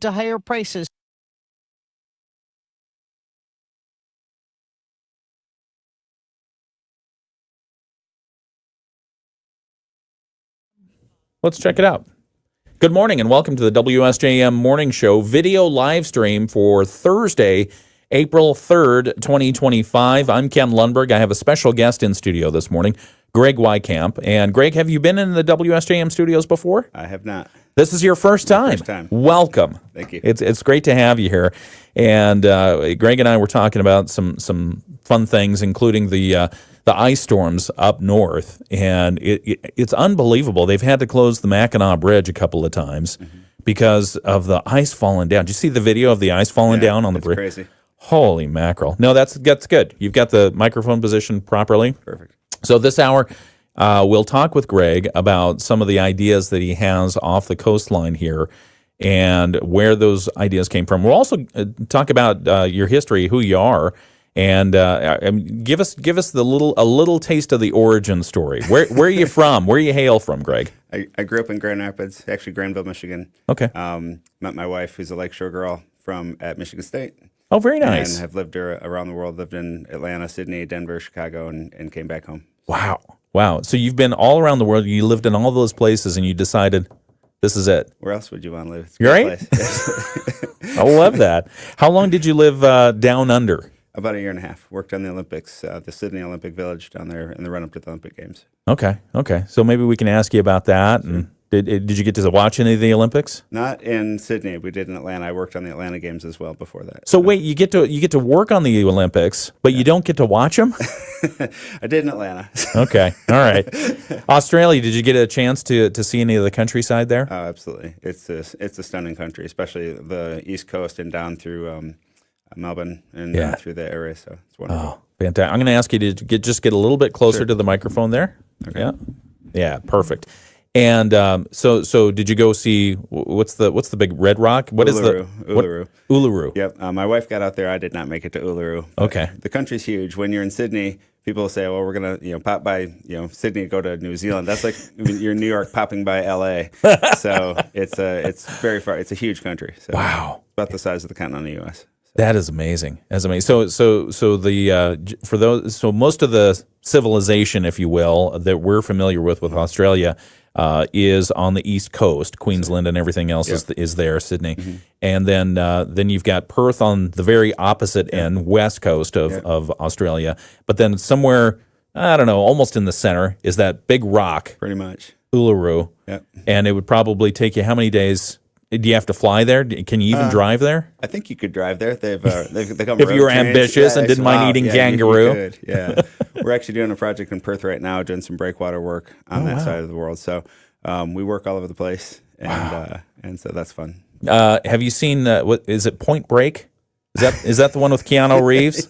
to higher prices. Let's check it out. Good morning and welcome to the WSJM Morning Show video live stream for Thursday, April 3rd, 2025. I'm Ken Lundberg. I have a special guest in studio this morning, Greg Weykamp. And Greg, have you been in the WSJM studios before? I have not. This is your first time. First time. Welcome. Thank you. It's great to have you here. And Greg and I were talking about some fun things, including the ice storms up north. And it's unbelievable. They've had to close the Mackinac Bridge a couple of times because of the ice falling down. Did you see the video of the ice falling down on the bridge? Crazy. Holy mackerel. No, that's good. You've got the microphone positioned properly. Perfect. So this hour, we'll talk with Greg about some of the ideas that he has off the coastline here and where those ideas came from. We'll also talk about your history, who you are, and give us a little taste of the origin story. Where are you from? Where you hail from, Greg? I grew up in Grand Rapids, actually Granville, Michigan. Okay. Met my wife, who's a Lakeshore girl at Michigan State. Oh, very nice. And have lived around the world. Lived in Atlanta, Sydney, Denver, Chicago, and came back home. Wow. So you've been all around the world. You lived in all those places, and you decided this is it. Where else would you want to live? It's You're right. Place. I love that. How long did you live down under? About a year and a half. Worked on the Olympics, the Sydney Olympic Village down there in the run-up to the Olympic Games. Okay. So maybe we can ask you about that. And did you get to watch any of the Olympics? Not in Sydney. We did in Atlanta. I worked on the Atlanta Games as well before that. So wait, you get to work on the Olympics, but you don't get to watch them? I did in Atlanta. Okay. All right. Australia, did you get a chance to see any of the countryside there? Oh, absolutely. It's a stunning country, especially the East Coast and down through Melbourne and through the area. So it's wonderful. Oh, fantastic. I'm going to ask you to get a little bit closer to the microphone there. Okay. Yeah, perfect. And so did you go see what's the big red rock? Uluru. Uluru. Yep. My wife got out there. I did not make it to Uluru. Okay. The country's huge. When you're in Sydney, people say, "Well, we're gonna pop by Sydney, go to New Zealand." That's like you're in New York popping by L.A. So it's very far. It's a huge country. So Wow. It's about the size of the continental U.S. That is amazing. That's amazing. So most of the civilization, if you will, that we're familiar with Australia, is on the East Coast. Queensland and everything else is there. Sydney, and then you've got Perth on the very opposite end, West Coast of Australia. But then somewhere, I don't know, almost in the center is that big rock, Pretty much. Uluru. Yep. And it would probably take you how many days? Do you have to fly there? Can you even drive there? I think you could drive there. They come if you were ambitious and didn't mind eating kangaroo. You could, yeah. We're actually doing a project in Perth right now, doing some breakwater work on that side of the world. So we work all over the place, and so that's fun. Have you seen what is it? Point Break? Is that the one with Keanu Reeves?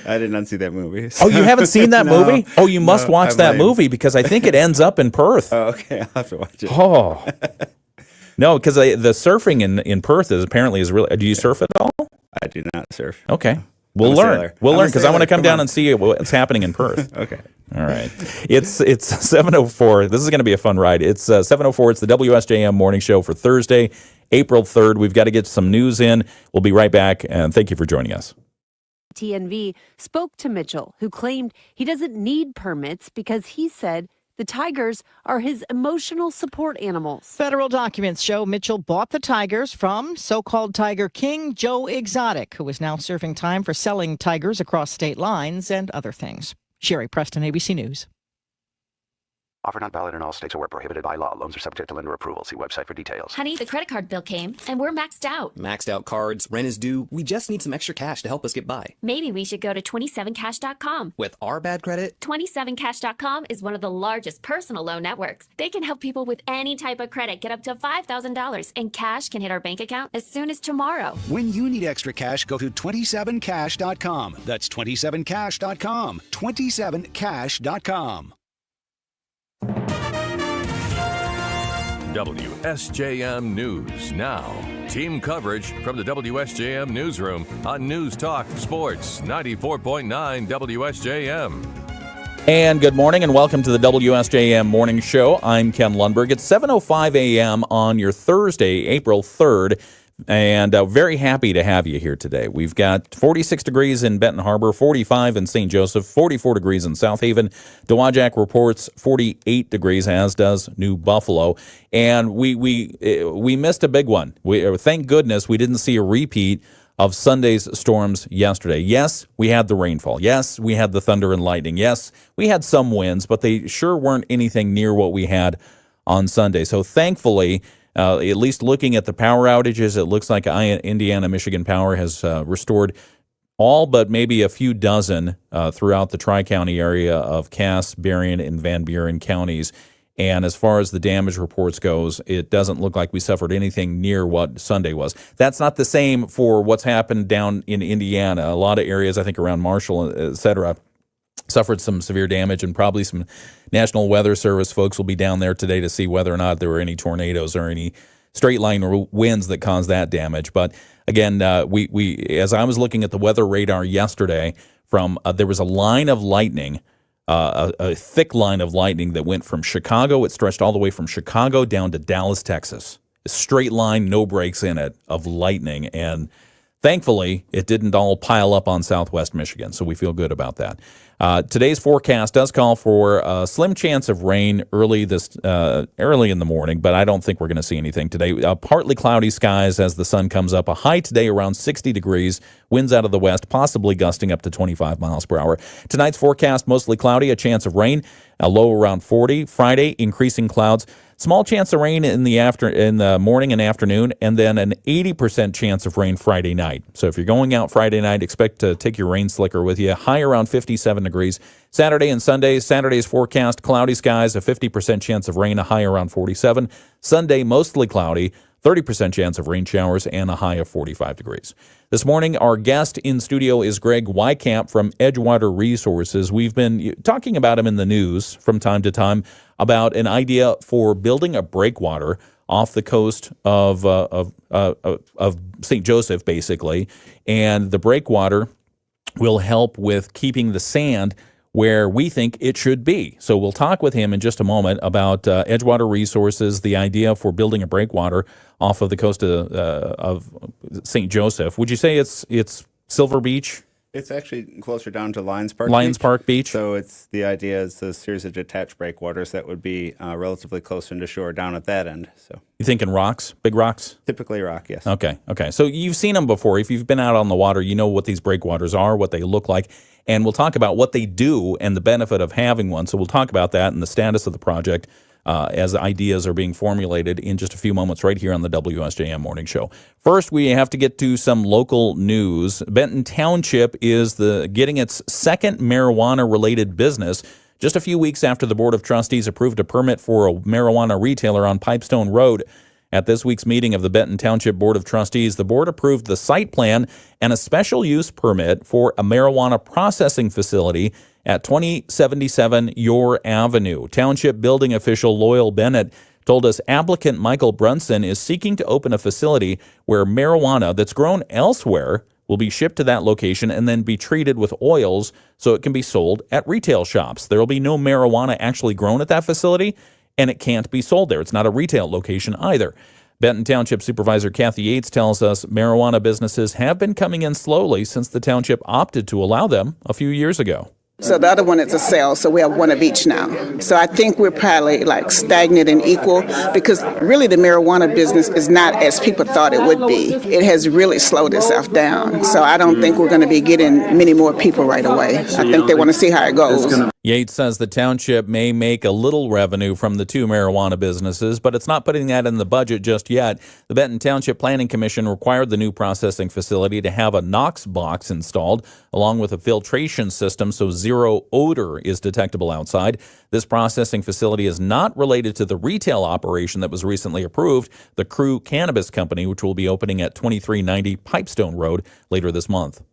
I did not see that movie. So. Oh, you haven't seen that movie? Oh, you must watch that movie because I think it ends up in Perth. Oh, okay. I'll have to watch it. Oh. No, because the surfing in Perth is really. Do you surf at all? I do not surf. Okay, we'll learn. We'll learn because I want to come down and see what's happening in Perth. Okay. All right. It's 7:04. This is going to be a fun ride. It's 7:04. It's the WSJM Morning Show for Thursday, April 3rd. We've got to get some news in. We'll be right back, and thank you for joining us. TNV spoke to Mitchell, who claimed he doesn't need permits because he said the tigers are his emotional support animals. Federal documents show Mitchell bought the tigers from so-called Tiger King Joe Exotic, who is now serving time for selling tigers across state lines and other things. Sherry Preston, ABC News. Offer not valid in all states or where prohibited by law. Loans are subject to lender approval. See website for details. Honey, the credit card bill came, and we're maxed out. Maxed out cards, rent is due. We just need some extra cash to help us get by. Maybe we should go to 27cash.com. With our bad credit? 27cash.com is one of the largest personal loan networks. They can help people with any type of credit get up to $5,000, and cash can hit our bank account as soon as tomorrow. When you need extra cash, go to 27cash.com. That's 27cash.com. 27cash.com. WSJM News Now. Team coverage from the WSJM Newsroom on News Talk Sports 94.9 WSJM. And good morning and welcome to the WSJM Morning Show. I'm Ken Lundberg. It's 7:05 a.m. on your Thursday, April 3rd. and very happy to have you here today. We've got 46 degrees in Benton Harbor, 45 in St. Joseph, 44 degrees in South Haven. Dowagiac reports 48 degrees, as does New Buffalo. And we missed a big one. Thank goodness we didn't see a repeat of Sunday's storms yesterday. Yes, we had the rainfall. Yes, we had the thunder and lightning. Yes, we had some winds, but they sure weren't anything near what we had on Sunday. So thankfully, at least looking at the power outages, it looks like Indiana Michigan Power has restored all but maybe a few dozen throughout the Tri-County area of Cass, Berrien, and Van Buren counties. And as far as the damage reports goes, it doesn't look like we suffered anything near what Sunday was. That's not the same for what's happened down in Indiana. A lot of areas, I think around Marshall, et cetera, suffered some severe damage, and probably some National Weather Service folks will be down there today to see whether or not there were any tornadoes or any straight line winds that caused that damage. But again, we as I was looking at the weather radar yesterday, there was a line of lightning, a thick line of lightning that went from Chicago. It stretched all the way from Chicago down to Dallas, Texas. A straight line, no breaks in it, of lightning. And thankfully, it didn't all pile up on Southwest Michigan, so we feel good about that. Today's forecast does call for a slim chance of rain early in the morning, but I don't think we're going to see anything today. Partly cloudy skies as the sun comes up. A high today around 60 degrees. Winds out of the west, possibly gusting up to 25 miles per hour. Tonight's forecast, mostly cloudy, a chance of rain. A low around 40. Friday, increasing clouds. Small chance of rain in the morning and afternoon, and then an 80% chance of rain Friday night. So if you're going out Friday night, expect to take your rain slicker with you. High around 57 degrees. Saturday and Sunday, Saturday's forecast, cloudy skies, a 50% chance of rain, a high around 47. Sunday, mostly cloudy, 30% chance of rain showers, and a high of 45 degrees. This morning, our guest in studio is Greg Weykamp from Edgewater Resources. We've been talking about him in the news from time to time about an idea for building a breakwater off the coast of St. Joseph, basically. And the breakwater will help with keeping the sand where we think it should be. So we'll talk with him in just a moment about Edgewater Resources, the idea for building a breakwater off of the coast of St. Joseph. Would you say it's Silver Beach? It's actually closer down to Lions Park Beach. So the idea is a series of detached breakwaters that would be relatively close into shore down at that end. So you thinking rocks, big rocks? Typically rock, yes. Okay. So you've seen them before. If you've been out on the water, you know what these breakwaters are, what they look like, and we'll talk about what they do and the benefit of having one. So we'll talk about that and the status of the project as ideas are being formulated in just a few moments right here on the WSJM Morning Show. First, we have to get to some local news. Benton Township is getting its second marijuana-related business just a few weeks after the Board of Trustees approved a permit for a marijuana retailer on Pipestone Road. At this week's meeting of the Benton Township Board of Trustees, the board approved the site plan and a special use permit for a marijuana processing facility at 2077 Yore Avenue. Township building official Loyal Bennett told us applicant Michael Brunson is seeking to open a facility where marijuana that's grown elsewhere will be shipped to that location and then be treated with oils so it can be sold at retail shops. There will be no marijuana actually grown at that facility, and it can't be sold there. It's not a retail location either. Benton Township Supervisor Kathy Yates tells us marijuana businesses have been coming in slowly since the township opted to allow them a few years ago. So the other one is a sale, so we have one of each now. So I think we're probably like stagnant and equal because really the marijuana business is not as people thought it would be. It has really slowed itself down. So I don't think we're going to be getting many more people right away. I think they want to see how it goes. Yates says the township may make a little revenue from the two marijuana businesses, but it's not putting that in the budget just yet. The Benton Township Planning Commission required the new processing facility to have a Knox box installed, along with a filtration system so zero odor is detectable outside. This processing facility is not related to the retail operation that was recently approved, the Crew Cannabis Company, which will be opening at 2390 Pipestone Road later this month.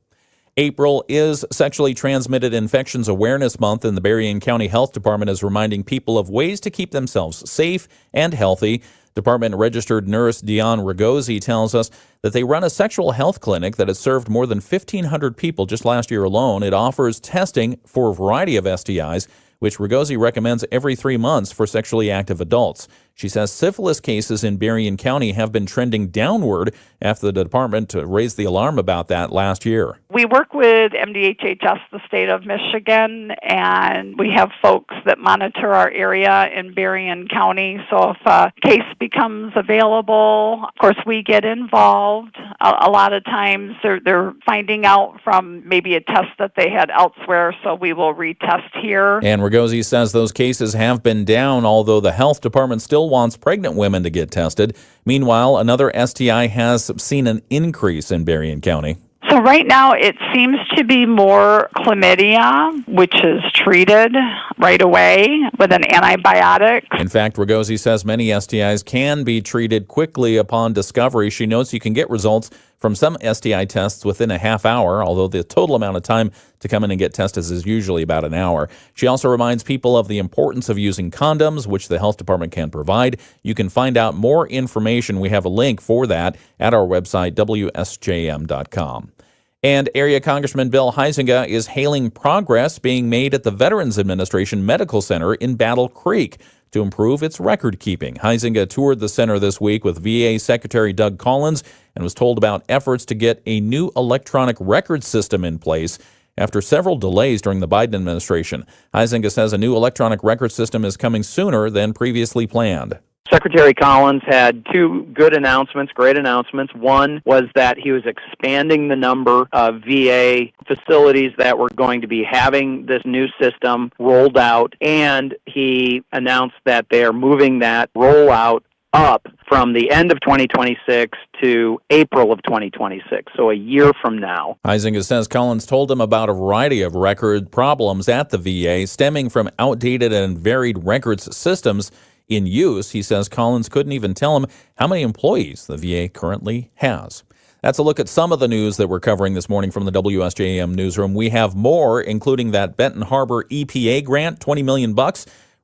April is Sexually Transmitted Infections Awareness Month, and the Berrien County Health Department is reminding people of ways to keep themselves safe and healthy. Department registered nurse Dion Ragosi tells us that they run a sexual health clinic that has served more than 1,500 people just last year alone. It offers testing for a variety of STIs, which Ragosi recommends every 3 months for sexually active adults. She says syphilis cases in Berrien County have been trending downward after the department raised the alarm about that last year. We work with MDHHS, the state of Michigan, and we have folks that monitor our area in Berrien County. So if a case becomes available, of course, we get involved. A lot of times they're finding out from maybe a test that they had elsewhere, so we will retest here. And Ragosi says those cases have been down, although the health department still wants pregnant women to get tested. Meanwhile, another STI has seen an increase in Berrien County. So right now it seems to be more chlamydia, which is treated right away with an antibiotic. In fact, Ragosi says many STIs can be treated quickly upon discovery. She notes you can get results from some STI tests within a half hour, although the total amount of time to come in and get tested is usually about an hour. She also reminds people of the importance of using condoms, which the health department can provide. You can find out more information. We have a link for that at our website, WSJM.com. And area Congressman Bill Huizenga is hailing progress being made at the Veterans Administration Medical Center in Battle Creek to improve its record keeping. Huizenga toured the center this week with VA Secretary Doug Collins and was told about efforts to get a new electronic record system in place after several delays during the Biden administration. Huizenga says a new electronic record system is coming sooner than previously planned. Secretary Collins had two good announcements, great announcements. One was that he was expanding the number of VA facilities that were going to be having this new system rolled out, and he announced that they are moving that rollout up from the end of 2026 to April of 2026, so a year from now. Huizenga says Collins told him about a variety of record problems at the VA stemming from outdated and varied records systems in use. He says Collins couldn't even tell him how many employees the VA currently has. That's a look at some of the news that we're covering this morning from the WSJM newsroom. We have more, including that Benton Harbor EPA grant, $20 million.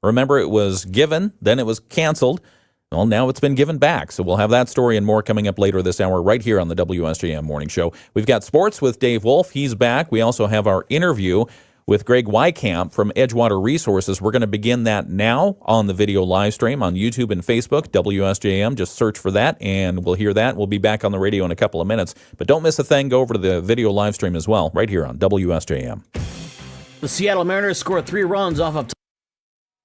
Remember, it was given, then it was canceled. Well, now it's been given back. So we'll have that story and more coming up later this hour right here on the WSJM Morning Show. We've got sports with Dave Wolf. He's back. We also have our interview with Greg Weykamp from Edgewater Resources. We're going to begin that now on the video live stream on YouTube and Facebook, WSJM. Just search for that, and we'll hear that. We'll be back on the radio in a couple of minutes. But don't miss a thing. Go over to the video live stream as well, right here on WSJM. The Seattle Mariners scored 3 runs off of...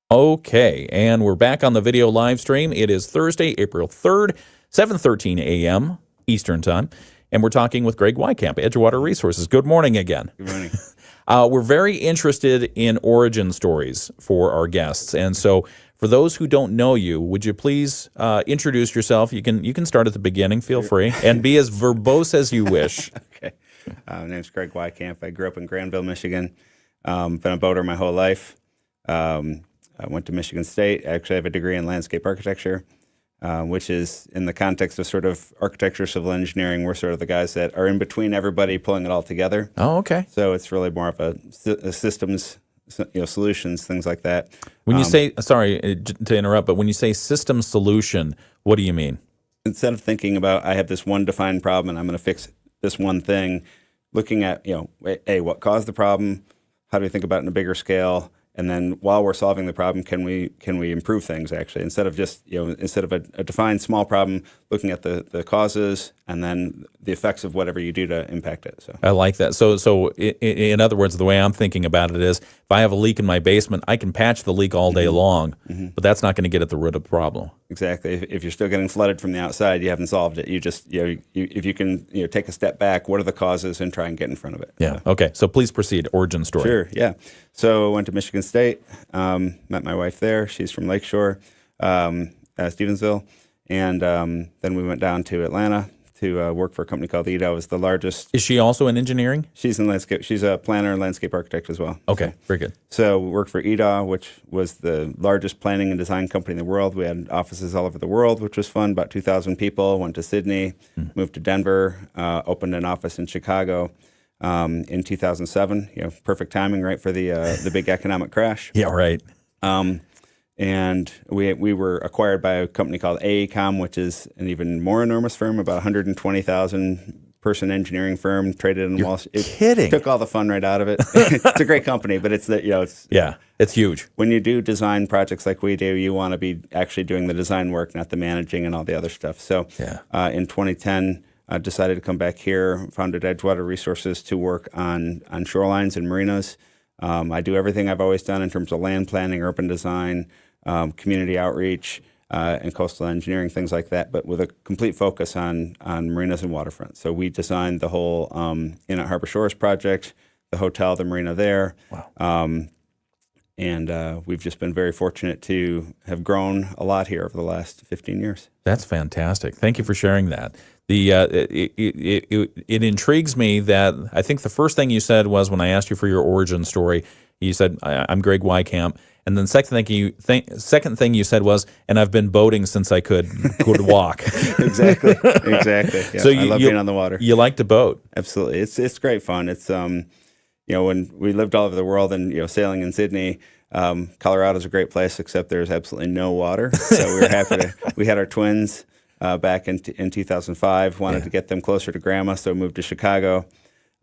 Okay, and we're back on the video live stream. It is Thursday, April 3rd, 7:13 a.m. Eastern Time, and we're talking with Greg Weykamp, Edgewater Resources. Good morning again. Good morning. We're very interested in origin stories for our guests, and so for those who don't know you, would you please introduce yourself? You can start at the beginning. Feel free, and be as verbose as you wish. Okay. My name's Greg Weykamp. I grew up in Granville, Michigan. Been a boater my whole life. I went to Michigan State. I actually have a degree in landscape architecture, which is in the context of sort of architecture, civil engineering. We're sort of the guys that are in between everybody, pulling it all together. Oh, okay. So it's really more of a systems, solutions, things like that. When you say, sorry to interrupt, but when you say system solution, what do you mean? Instead of thinking about I have this one defined problem and I'm going to fix this one thing, looking at what caused the problem, how do we think about it in a bigger scale? And then while we're solving the problem, can we improve things actually? Instead of just, instead of a defined small problem, looking at the causes and then the effects of whatever you do to impact it. So I like that. So in other words, the way I'm thinking about it is if I have a leak in my basement, I can patch the leak all day long, but that's not going to get at the root of the problem. Exactly. If you're still getting flooded from the outside, you haven't solved it. You just, if you can take a step back, what are the causes and try and get in front of it. Yeah. Okay. So please proceed. Origin story. Sure. Yeah. So I went to Michigan State, met my wife there. She's from Lakeshore, Stevensville. And then we went down to Atlanta to work for a company called EDA. It was the largest. Is she also in engineering? She's in landscape. She's a planner and landscape architect as well. Okay, very good. So we worked for EDA, which was the largest planning and design company in the world. We had offices all over the world, which was fun. About 2,000 people. Went to Sydney, moved to Denver, opened an office in Chicago in 2007. Perfect timing, right, for the big economic crash. Yeah, right. And we were acquired by a company called AECOM, which is an even more enormous firm, about 120,000 person engineering firm, traded in Wall Street. Kidding. Took all the fun right out of it. It's a great company, but it's it's huge. When you do design projects like we do, you want to be actually doing the design work, not the managing and all the other stuff. So in 2010, I decided to come back here, founded Edgewater Resources to work on shorelines and marinas. I do everything I've always done in terms of land planning, urban design, community outreach, and coastal engineering, things like that, but with a complete focus on marinas and waterfront. So we designed the whole Inlet Harbor Shores project, the hotel, the marina there. Wow. And we've just been very fortunate to have grown a lot here over the last 15 years. That's fantastic. Thank you for sharing that. It intrigues me that I think the first thing you said was when I asked you for your origin story, you said, I'm Greg Weykamp. And then second thing you said was, and I've been boating since I could walk. Exactly. Yeah, so I love being on the water. You like to boat? Absolutely. It's great fun. It's when we lived all over the world and sailing in Sydney, Colorado's a great place, except there's absolutely no water. So we were happy we had our twins back in 2005, wanted to get them closer to grandma, so moved to Chicago.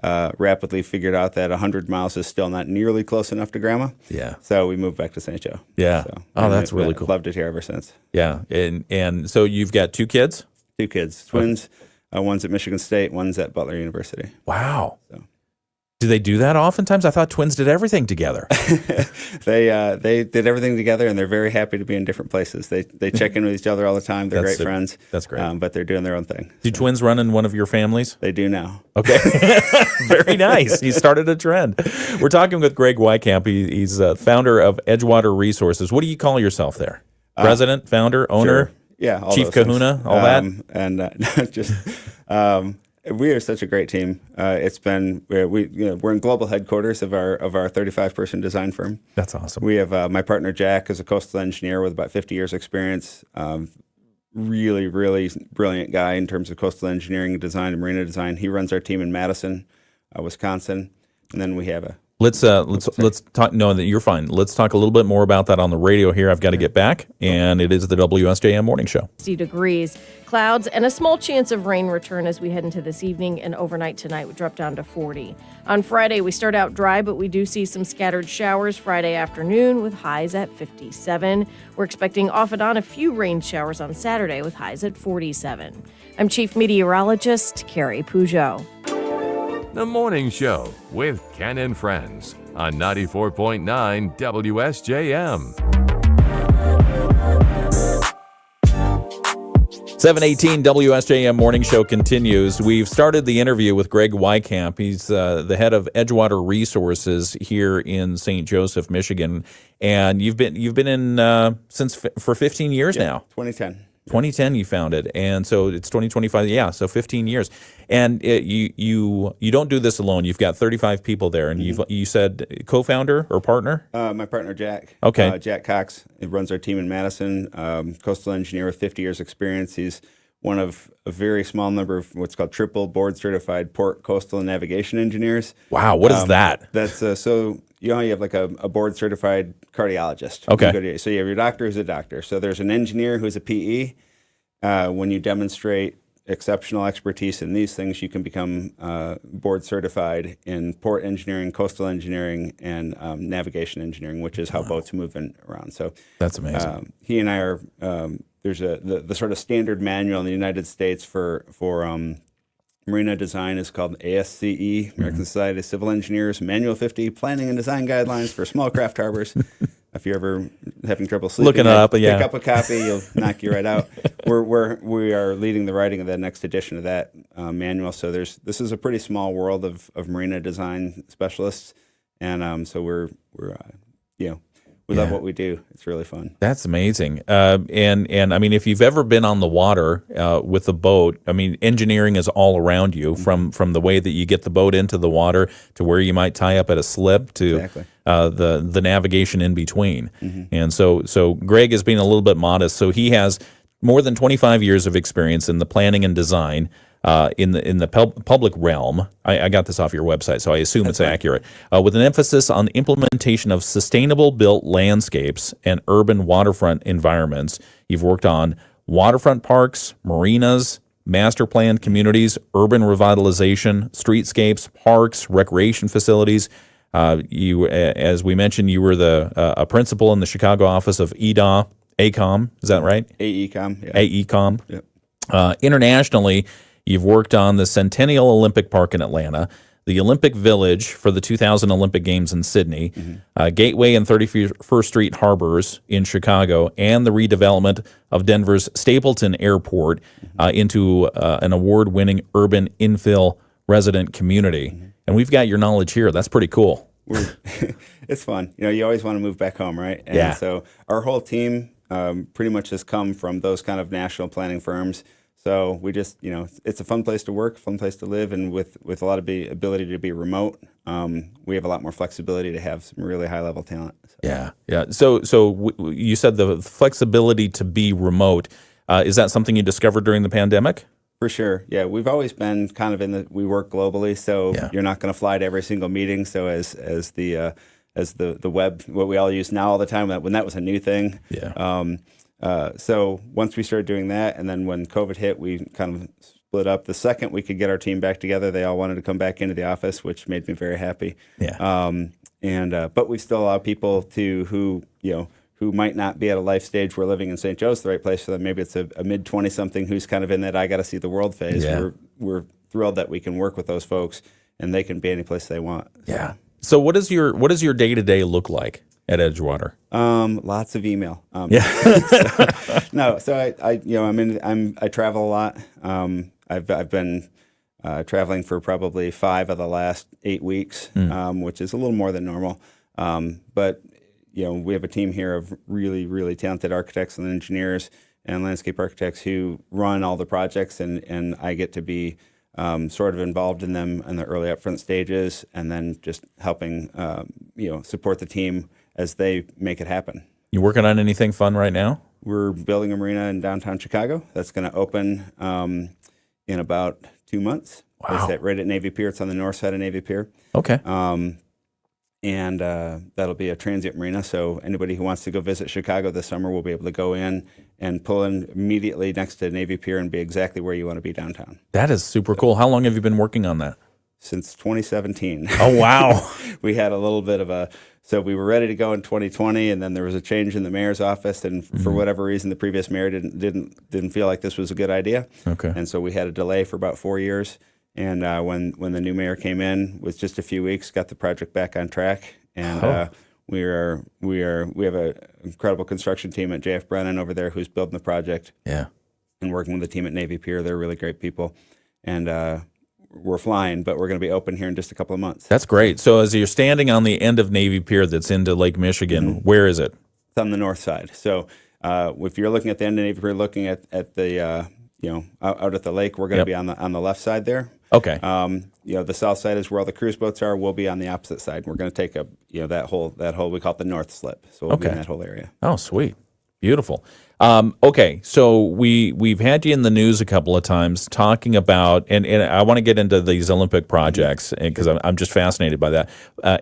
Rapidly figured out that 100 miles is still not nearly close enough to grandma. Yeah. So we moved back to St. Joe. Yeah. So, that's really cool. Loved it here ever since. Yeah. And so you've got 2 kids? 2 kids. Twins. One's at Michigan State, one's at Butler University. Wow. So. Do they do that oftentimes? I thought twins did everything together. They did everything together, and they're very happy to be in different places. They check in with each other all the time. They're great friends. That's great. But they're doing their own thing. Do twins run in one of your families? They do now. Okay. Very nice. He started a trend. We're talking with Greg Weykamp. He's founder of Edgewater Resources. What do you call yourself there? President, founder, owner? Sure. Yeah, all Chief Kahuna, all that? And just... we are such a great team. It's been we're in global headquarters of our 35-person design firm. That's awesome. We have my partner Jack is a coastal engineer with about 50 years experience. Really, really brilliant guy in terms of coastal engineering, design, and marina design. He runs our team in Madison, Wisconsin, and then we have a. Let's talk. No, that you're fine. Let's talk a little bit more about that on the radio here. I've got to get back, and it is the WSJM Morning Show. 60 degrees, clouds, and a small chance of rain return as we head into this evening, and overnight tonight we drop down to 40. On Friday, we start out dry, but we do see some scattered showers Friday afternoon with highs at 57. We're expecting off and on a few rain showers on Saturday with highs at 47. I'm Chief Meteorologist Carrie Peugeot. The Morning Show with Ken and Friends on 94.9 WSJM. 718 WSJM Morning Show continues. We've started the interview with Greg Weykamp. He's the head of Edgewater Resources here in St. Joseph, Michigan, and you've been in for 15 years now. 2010. 2010 you founded, and so it's 2025. Yeah, so 15 years. And you don't do this alone. You've got 35 people there, and you said co-founder or partner? My partner Jack. Okay. Jack Cox. He runs our team in Madison. Coastal engineer with 50 years experience. He's one of a very small number of what's called triple board certified port, coastal, and navigation engineers. Wow, what is that? That's so. You have like a board certified cardiologist. Okay. So you have your doctor who's a doctor. So there's an engineer who's a PE. When you demonstrate exceptional expertise in these things, you can become board certified in port engineering, coastal engineering, and navigation engineering, which is how boats move around. So that's amazing. He and I are there's the sort of standard manual in the United States for marina design is called ASCE, American Society of Civil Engineers, Manual 50, Planning and Design Guidelines for Small Craft Harbors. If you're ever having trouble sleeping, looking it up, pick up a copy, you'll knock you right out. We are leading the writing of the next edition of that manual. So this is a pretty small world of marina design specialists, and so we love what we do. It's really fun. That's amazing. And I mean, if you've ever been on the water with a boat, I mean, engineering is all around you, from the way that you get the boat into the water to where you might tie up at a slip to the navigation in between. And so Greg is being a little bit modest. So he has more than 25 years of experience in the planning and design in the public realm. I got this off your website, so I assume it's accurate. With an emphasis on implementation of sustainable built landscapes and urban waterfront environments. You've worked on waterfront parks, marinas, master planned communities, urban revitalization, streetscapes, parks, recreation facilities. You, as we mentioned, you were a principal in the Chicago office of AECOM. Is that right? AECOM. Yeah. AECOM. Yep. Internationally, you've worked on the Centennial Olympic Park in Atlanta, the Olympic Village for the 2000 Olympic Games in Sydney, Gateway and 31st Street harbors in Chicago, and the redevelopment of Denver's Stapleton Airport into an award-winning urban infill resident community. And we've got your knowledge here. That's pretty cool. It's fun. You always want to move back home, right? And so our whole team pretty much has come from those kind of national planning firms. So we just, it's a fun place to work, fun place to live, and with a lot of the ability to be remote, we have a lot more flexibility to have some really high-level talent. So. Yeah. So you said the flexibility to be remote. Is that something you discovered during the pandemic? For sure. Yeah, we've always been kind of we work globally, so you're not going to fly to every single meeting. So as the web, what we all use now all the time, when that was a new thing. Yeah. So once we started doing that, and then when COVID hit, we kind of split up. The second we could get our team back together, they all wanted to come back into the office, which made me very happy. Yeah. But we still allow people who might not be at a life stage where living in St. Joe's the right place for them. Maybe it's a mid-20-something who's kind of in that I got to see the world phase. Yeah. We're thrilled that we can work with those folks, and they can be any place they want. So. Yeah. So what does your day-to-day look like at Edgewater? Lots of email. So I travel a lot. I've been traveling for probably 5 of the last 8 weeks, which is a little more than normal. But we have a team here of really, really talented architects and engineers and landscape architects who run all the projects, and I get to be sort of involved in them in the early upfront stages, and then just helping support the team as they make it happen. You working on anything fun right now? We're building a marina in downtown Chicago that's going to open in about 2 months. Wow. It's right at Navy Pier. It's on the north side of Navy Pier. Okay. And that'll be a transient marina, so anybody who wants to go visit Chicago this summer will be able to go in and pull in immediately next to Navy Pier and be exactly where you want to be downtown. That is super cool. How long have you been working on that? Since 2017. Oh, wow. We had a little bit of so we were ready to go in 2020, and then there was a change in the mayor's office, and for whatever reason, the previous mayor didn't feel like this was a good idea. Okay. And so we had a delay for about 4 years. And when the new mayor came in, with just a few weeks, got the project back on track. And we have an incredible construction team at JF Brennan over there who's building the project. Yeah. And working with the team at Navy Pier. They're really great people. And we're flying, but we're going to be open here in just a couple of months. That's great. So as you're standing on the end of Navy Pier that's into Lake Michigan, where is it? It's on the north side. So if you're looking at the end of Navy Pier, looking at the out at the lake, we're going to be on the left side there. Okay. The south side is where all the cruise boats are. We'll be on the opposite side. We're going to take that whole we call it the north slip. So we'll be in that whole area. Oh, sweet. Beautiful. Okay, so we've had you in the news a couple of times talking about, and I want to get into these Olympic projects because I'm just fascinated by that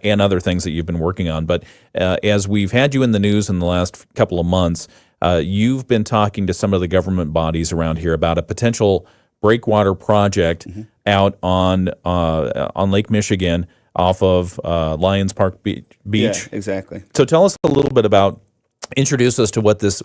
and other things that you've been working on. But as we've had you in the news in the last couple of months, you've been talking to some of the government bodies around here about a potential breakwater project out on Lake Michigan off of Lions Park Beach. Yeah, exactly. So tell us a little bit about. Introduce us to what this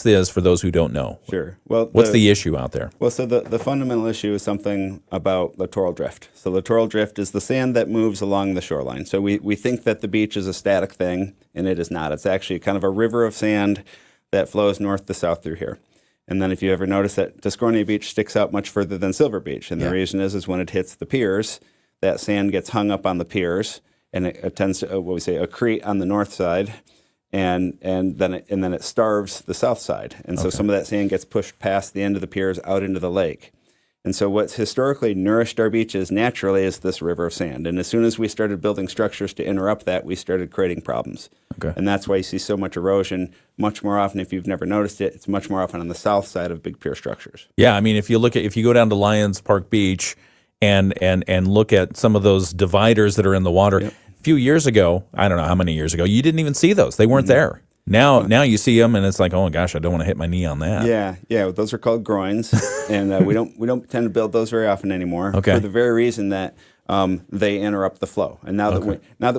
is for those who don't know. Sure. Well, what's the issue out there? Well, so the fundamental issue is something about littoral drift. So littoral drift is the sand that moves along the shoreline. So we think that the beach is a static thing, and it is not. It's actually kind of a river of sand that flows north to south through here. And then if you ever notice that Discornia Beach sticks out much further than Silver Beach, and the reason is when it hits the piers, that sand gets hung up on the piers, and it tends to accrete on the north side. And then it starves the south side. And so some of that sand gets pushed past the end of the piers out into the lake. And so what's historically nourished our beaches naturally is this river of sand. And as soon as we started building structures to interrupt that, we started creating problems. Okay. And that's why you see so much erosion. Much more often, if you've never noticed it, it's much more often on the south side of big pier structures. Yeah, I mean, if you go down to Lions Park Beach and look at some of those dividers that are in the water. Yep. Few years ago, I don't know how many years ago, you didn't even see those. They weren't there. Now you see them, and it's like, oh gosh, I don't want to hit my knee on that. Yeah. Those are called groins, and we don't tend to build those very often anymore. Okay. For the very reason that they interrupt the flow. And now that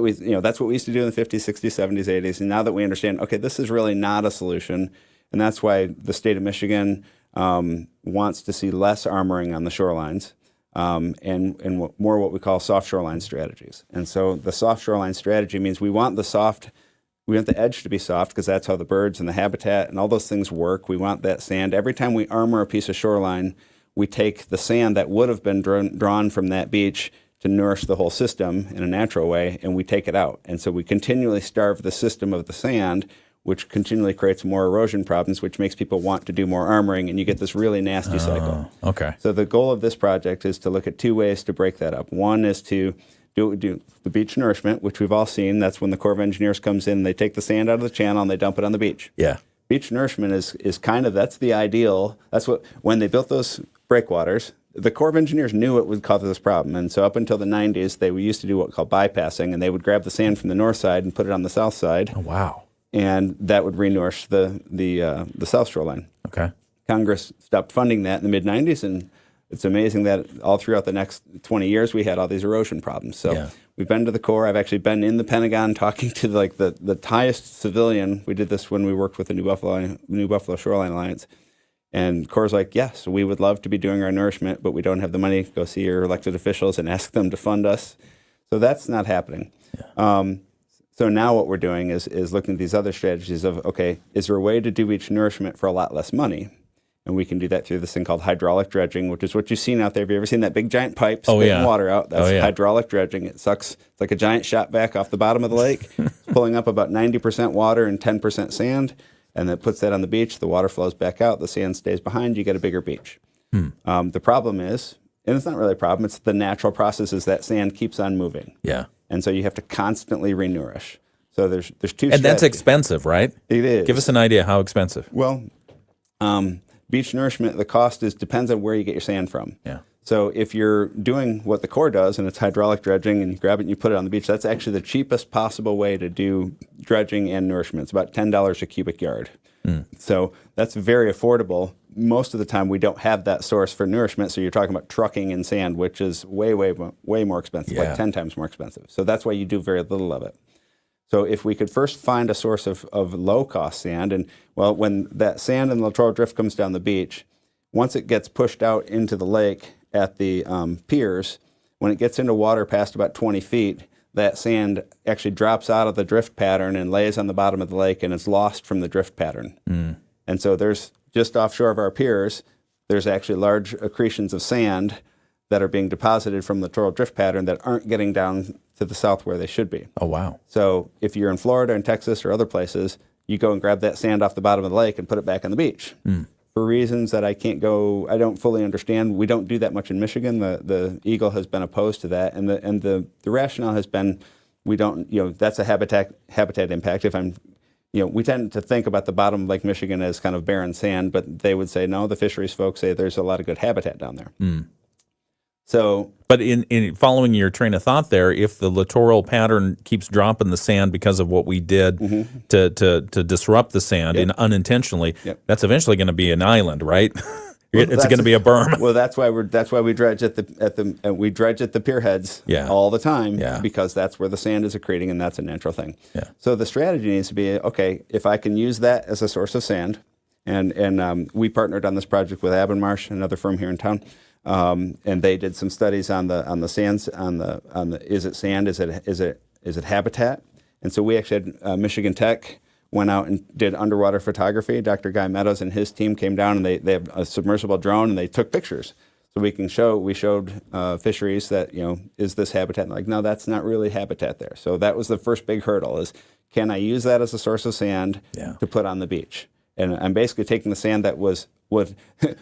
we that's what we used to do in the 50s, 60s, 70s, 80s, and now that we understand, okay, this is really not a solution, and that's why the state of Michigan wants to see less armoring on the shorelines. And more what we call soft shoreline strategies. And so the soft shoreline strategy means we want the edge to be soft because that's how the birds and the habitat and all those things work. We want that sand. Every time we armor a piece of shoreline, we take the sand that would have been drawn from that beach to nourish the whole system in a natural way, and we take it out. And so we continually starve the system of the sand, which continually creates more erosion problems, which makes people want to do more armoring, and you get this really nasty cycle. Okay. So the goal of this project is to look at two ways to break that up. One is to do the beach nourishment, which we've all seen. That's when the Corps of Engineers comes in, they take the sand out of the channel and they dump it on the beach. Yeah. Beach nourishment is kind of, that's the ideal. That's what, when they built those breakwaters, the Corps of Engineers knew it would cause this problem. And so up until the 90s, they used to do what we call bypassing, and they would grab the sand from the north side and put it on the south side. Oh, wow. And that would re-nourish the south shoreline. Okay. Congress stopped funding that in the mid-90s, and it's amazing that all throughout the next 20 years we had all these erosion problems. So we've been to the Corps. I've actually been in the Pentagon talking to the highest civilian. We did this when we worked with the New Buffalo Shoreline Alliance. And Corps like, yes, we would love to be doing our nourishment, but we don't have the money. Go see your elected officials and ask them to fund us. So that's not happening. Yeah. So now what we're doing is looking at these other strategies of, okay, is there a way to do beach nourishment for a lot less money? And we can do that through this thing called hydraulic dredging, which is what you've seen out there. Have you ever seen that big giant pipe spitting water out? That's hydraulic dredging. It sucks. It's like a giant shot back off the bottom of the lake, pulling up about 90% water and 10% sand, and it puts that on the beach. The water flows back out. The sand stays behind. You get a bigger beach. The problem is, and it's not really a problem, it's the natural process is that sand keeps on moving. Yeah. And so you have to constantly re-nourish. So there's two And strategies. that's expensive, right? It is. Give us an idea how expensive. Well, beach nourishment, the cost depends on where you get your sand from. Yeah. So if you're doing what the Corps does, and it's hydraulic dredging, and you grab it and you put it on the beach, that's actually the cheapest possible way to do dredging and nourishment. It's about $10 a cubic yard. So that's very affordable. Most of the time, we don't have that source for nourishment, so you're talking about trucking in sand, which is way more expensive, like 10 times more expensive. So that's why you do very little of it. So if we could first find a source of low-cost sand, and, well, when that sand and littoral drift comes down the beach, once it gets pushed out into the lake at the piers, when it gets into water past about 20 feet, that sand actually drops out of the drift pattern and lays on the bottom of the lake, and it's lost from the drift pattern. And so there's, just offshore of our piers, there's actually large accretions of sand that are being deposited from the littoral drift pattern that aren't getting down to the south where they should be. Oh, wow. So if you're in Florida and Texas or other places, you go and grab that sand off the bottom of the lake and put it back on the beach. For reasons that I don't fully understand. We don't do that much in Michigan. The Eagle has been opposed to that, and the rationale has been we don't, that's a habitat impact. We tend to think about the bottom of Lake Michigan as kind of barren sand, but they would say no. The fisheries folks say there's a lot of good habitat down there. So, but in following your train of thought there, if the littoral pattern keeps dropping the sand because of what we did to disrupt the sand unintentionally, that's eventually going to be an island, right? It's going to be a berm. Well, that's why we dredge at the pier heads all the time because that's where the sand is accreting, and that's a natural thing. So the strategy needs to be, okay, if I can use that as a source of sand, and we partnered on this project with Abbenmarsh, another firm here in town. And they did some studies on the sands, on the is it sand, is it habitat? And so we actually had Michigan Tech went out and did underwater photography. Dr. Guy Meadows and his team came down, and they have a submersible drone, and they took pictures. So we showed fisheries that, is this habitat? And like, no, that's not really habitat there. So that was the first big hurdle is, can I use that as a source of sand to put on the beach? And I'm basically taking the sand that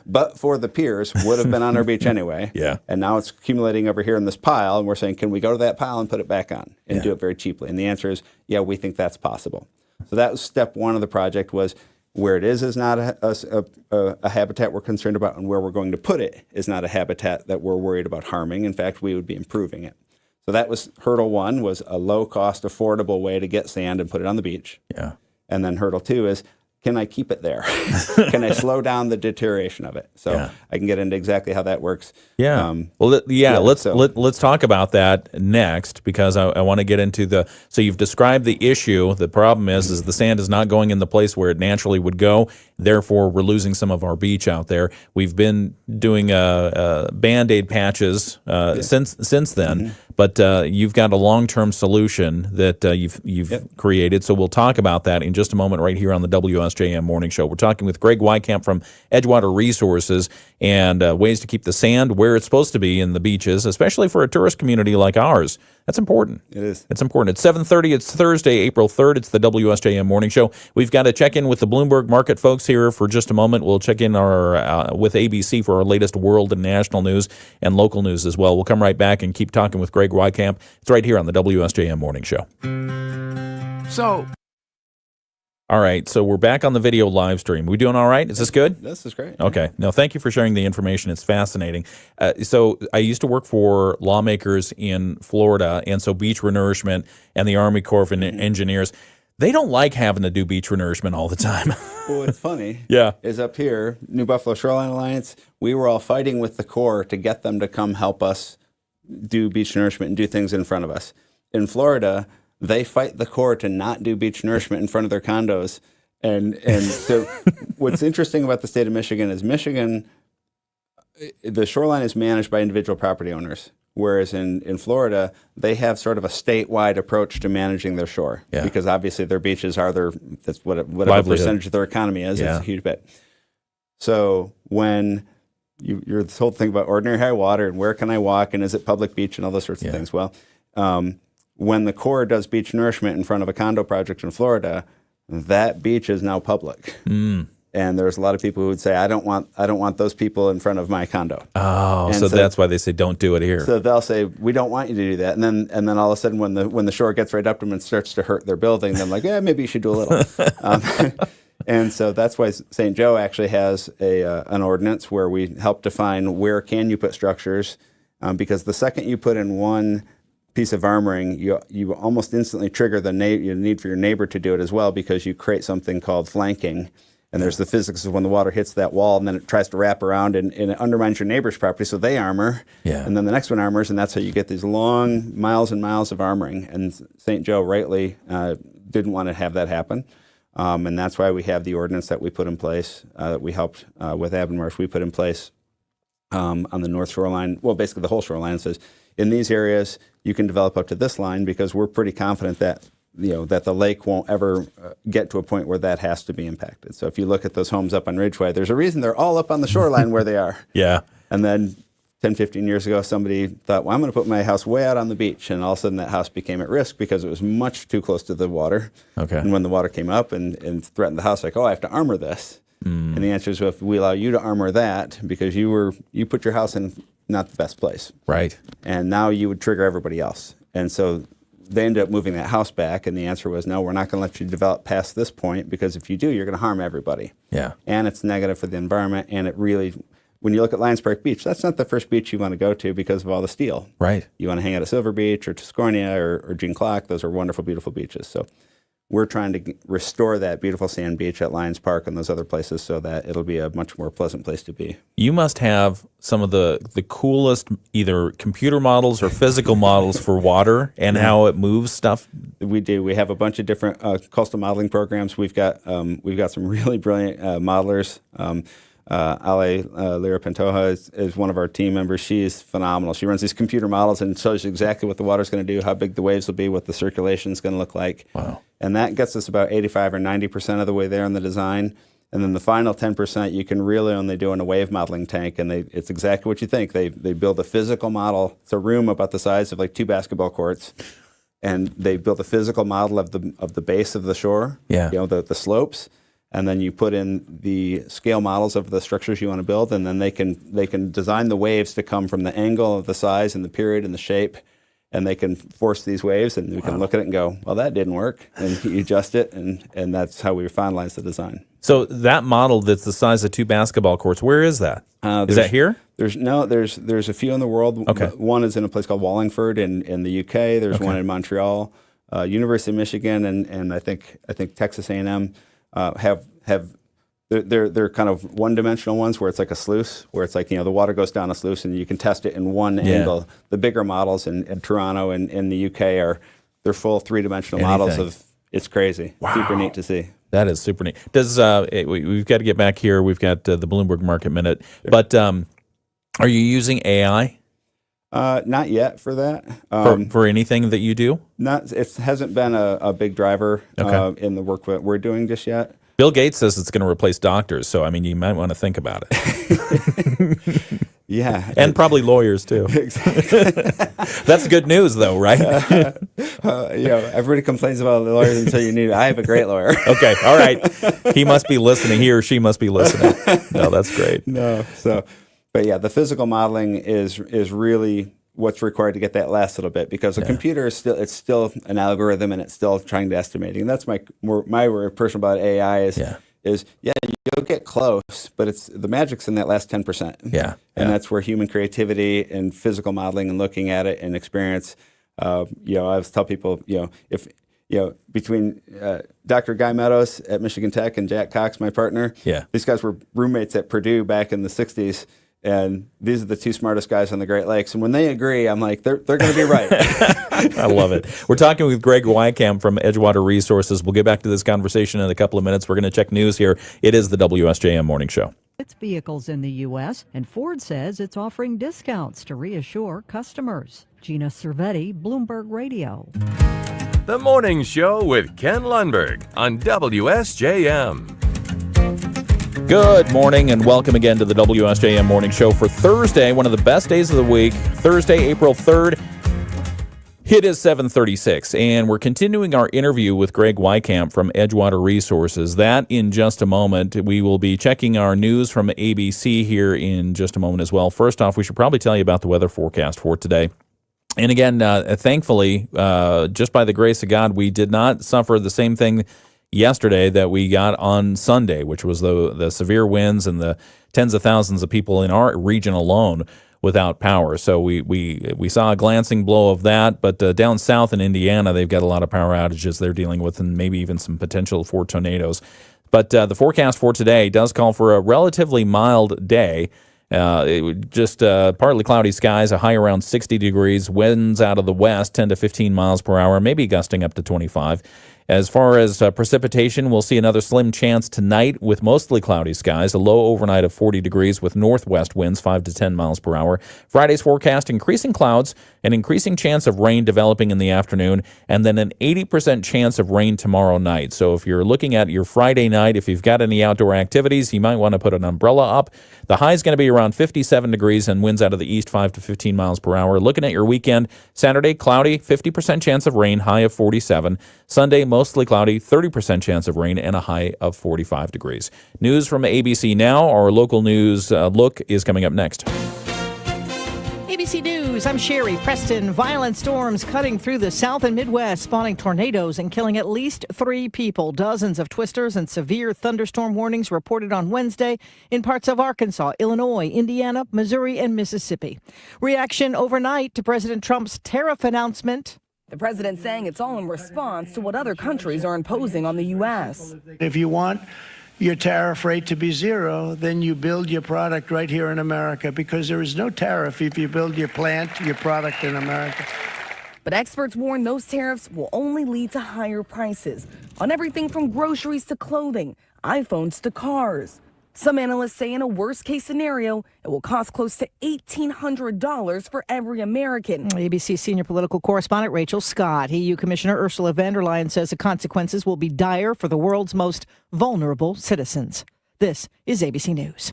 but for the piers, would have been on our beach anyway. And now it's accumulating over here in this pile, and we're saying, can we go to that pile and put it back on and do it very cheaply? And the answer is, we think that's possible. So that was step one of the project, was where it is not a habitat we're concerned about, and where we're going to put it is not a habitat that we're worried about harming. In fact, we would be improving it. So that was hurdle one, was a low-cost, affordable way to get sand and put it on the beach. And then hurdle 2 is, can I keep it there? Can I slow down the deterioration of it? So I can get into exactly how that works. Yeah. Let's talk about that next, because I want to get into so you've described the issue. The problem is the sand is not going in the place where it naturally would go. Therefore, we're losing some of our beach out there. We've been doing Band-Aid patches since then, but you've got a long-term solution that you've created. So we'll talk about that in just a moment right here on the WSJM Morning Show. We're talking with Greg Weykamp from Edgewater Resources and ways to keep the sand where it's supposed to be in the beaches, especially for a tourist community like ours. That's important. It is. It's important. It's 7:30. It's Thursday, April 3rd. It's the WSJM Morning Show. We've got to check in with the Bloomberg market folks here for just a moment. We'll check in with ABC for our latest world and national news and local news as well. We'll come right back and keep talking with Greg Weykamp. It's right here on the WSJM Morning Show. All right, so we're back on the video live stream. We doing all right? Is this good? This is great. Okay. No, thank you for sharing the information. It's fascinating. So I used to work for lawmakers in Florida, and so beach renourishment and the Army Corps of Engineers, they don't like having to do beach renourishment all the time. Well, it's funny. Yeah. Is up here, New Buffalo Shoreline Alliance, we were all fighting with the Corps to get them to come help us do beach nourishment and do things in front of us. In Florida, they fight the Corps to not do beach nourishment in front of their condos. And so what's interesting about the state of Michigan is the shoreline is managed by individual property owners, whereas in Florida, they have sort of a statewide approach to managing their shore, because obviously their beaches are that's whatever percentage of their economy is. It's a huge bit. So when you're this whole thing about ordinary high water and where can I walk and is it public beach and all those sorts of things. Well, when the Corps does beach nourishment in front of a condo project in Florida, that beach is now public. And there's a lot of people who would say, I don't want those people in front of my condo. Oh, so that's why they say don't do it here. So they'll say, we don't want you to do that. And then all of a sudden when the shore gets right up to them and starts to hurt their building, then like, maybe you should do a little. And so that's why St. Joe actually has an ordinance where we help define where can you put structures, because the second you put in one piece of armoring, you almost instantly trigger the need for your neighbor to do it as well, because you create something called flanking. And there's the physics of when the water hits that wall and then it tries to wrap around and it undermines your neighbor's property, so they armor. And then the next one armors, and that's how you get these long miles and miles of armoring. And St. Joe rightly didn't want to have that happen. And that's why we have the ordinance that we put in place, that we helped with Avonmarsh. We put in place on the North Shoreline, well, basically the whole shoreline. Says in these areas you can develop up to this line, because we're pretty confident that that the lake won't ever get to a point where that has to be impacted. So if you look at those homes up on Ridgeway, there's a reason they're all up on the shoreline where they are. And then 10, 15 years ago, somebody thought, well, I'm going to put my house way out on the beach. And all of a sudden that house became at risk because it was much too close to the water. And when the water came up and threatened the house, like, I have to armor this. And the answer is, well, if we allow you to armor that, because you put your house in not the best place. And now you would trigger everybody else. And so they ended up moving that house back, and the answer was, no, we're not going to let you develop past this point, because if you do, you're going to harm everybody. And it's negative for the environment, and it really, when you look at Lions Park Beach, that's not the first beach you want to go to because of all the steel. You want to hang out at Silver Beach or Tuscarnia or Jean Clark. Those are wonderful, beautiful beaches. So we're trying to restore that beautiful sand beach at Lions Park and those other places so that it'll be a much more pleasant place to be. You must have some of the coolest either computer models or physical models for water and how it moves stuff. We do. We have a bunch of different coastal modeling programs. We've got some really brilliant modelers. Ale Lira Pantoja is one of our team members. She is phenomenal. She runs these computer models and shows you exactly what the water's going to do, how big the waves will be, what the circulation is going to look like. And that gets us about 85 or 90% of the way there in the design. And then the final 10% you can really only do in a wave modeling tank, and it's exactly what you think. They build a physical model. It's a room about the size of like 2 basketball courts, and they build a physical model of the base of the shore, the slopes. And then you put in the scale models of the structures you want to build, and then they can design the waves to come from the angle of the size and the period and the shape, and they can force these waves, and we can look at it and go, well, that didn't work, and you adjust it, and that's how we finalize the design. So that model that's the size of 2 basketball courts, where is that? Is that here? There's a few in the world. One is in a place called Wallingford in the UK. There's one in Montreal. University of Michigan and I think Texas A&M have they're kind of one-dimensional ones where it's like a sluice, where it's like, the water goes down a sluice and you can test it in one angle. The bigger models in Toronto and in the UK they're full three-dimensional models of. It's crazy. Wow. Super neat to see. That is super neat. We've got to get back here. We've got the Bloomberg Market Minute, but are you using AI? Not yet for that. For anything that you do? It hasn't been a big driver in the work that we're doing just yet. Bill Gates says it's going to replace doctors, so you might want to think about it. Yeah. And probably lawyers, too. That's good news, though, right? Everybody complains about the lawyers until you need it. I have a great lawyer. Okay, all right. He must be listening. He or she must be listening. No, that's great. No, but yeah, the physical modeling is really what's required to get that last little bit, because a computer is still an algorithm and it's still trying to estimate. And that's my personal about AI is you'll get close, but the magic's in that last 10%. Yeah. And that's where human creativity and physical modeling and looking at it and experience. I always tell people, if between Dr. Guy Meadows at Michigan Tech and Jack Cox, my partner, these guys were roommates at Purdue back in the 60s. And these are the two smartest guys on the Great Lakes. And when they agree, I'm like, they're going to be right. I love it. We're talking with Greg Weykamp from Edgewater Resources. We'll get back to this conversation in a couple of minutes. We're going to check news here. It is the WSJM Morning Show. Its vehicles in the U.S., and Ford says it's offering discounts to reassure customers. Gina Cervetti, Bloomberg Radio. The Morning Show with Ken Lundberg on WSJM. Good morning and welcome again to the WSJM Morning Show for Thursday, one of the best days of the week, Thursday, April 3rd. It is 7:36, and we're continuing our interview with Greg Weykamp from Edgewater Resources. That in just a moment. We will be checking our news from ABC here in just a moment as well. First off, we should probably tell you about the weather forecast for today. And again, thankfully, just by the grace of God, we did not suffer the same thing yesterday that we got on Sunday, which was the severe winds and the tens of thousands of people in our region alone without power. So we saw a glancing blow of that, but down south in Indiana, they've got a lot of power outages they're dealing with and maybe even some potential for tornadoes. But the forecast for today does call for a relatively mild day. Just partly cloudy skies, a high around 60 degrees, winds out of the west 10 to 15 miles per hour, maybe gusting up to 25. As far as precipitation, we'll see another slim chance tonight with mostly cloudy skies, a low overnight of 40 degrees with northwest winds 5 to 10 miles per hour. Friday's forecast, increasing clouds, an increasing chance of rain developing in the afternoon, and then an 80% chance of rain tomorrow night. So if you're looking at your Friday night, if you've got any outdoor activities, you might want to put an umbrella up. The high is going to be around 57 degrees and winds out of the east 5 to 15 miles per hour. Looking at your weekend, Saturday, cloudy, 50% chance of rain, high of 47. Sunday, mostly cloudy, 30% chance of rain, and a high of 45 degrees. News from ABC Now. Our local news look is coming up next. ABC News, I'm Sherry Preston. Violent storms cutting through the South and Midwest, spawning tornadoes and killing at least 3 people. Dozens of twisters and severe thunderstorm warnings reported on Wednesday in parts of Arkansas, Illinois, Indiana, Missouri, and Mississippi. Reaction overnight to President Trump's tariff announcement. The president saying it's all in response to what other countries are imposing on the U.S. If you want your tariff rate to be zero, then you build your product right here in America, because there is no tariff if you build your plant, your product in America. But experts warn those tariffs will only lead to higher prices on everything from groceries to clothing, iPhones to cars. Some analysts say in a worst-case scenario, it will cost close to $1,800 for every American. ABC senior political correspondent Rachel Scott. EU Commissioner Ursula von der Leyen says the consequences will be dire for the world's most vulnerable citizens. This is ABC News.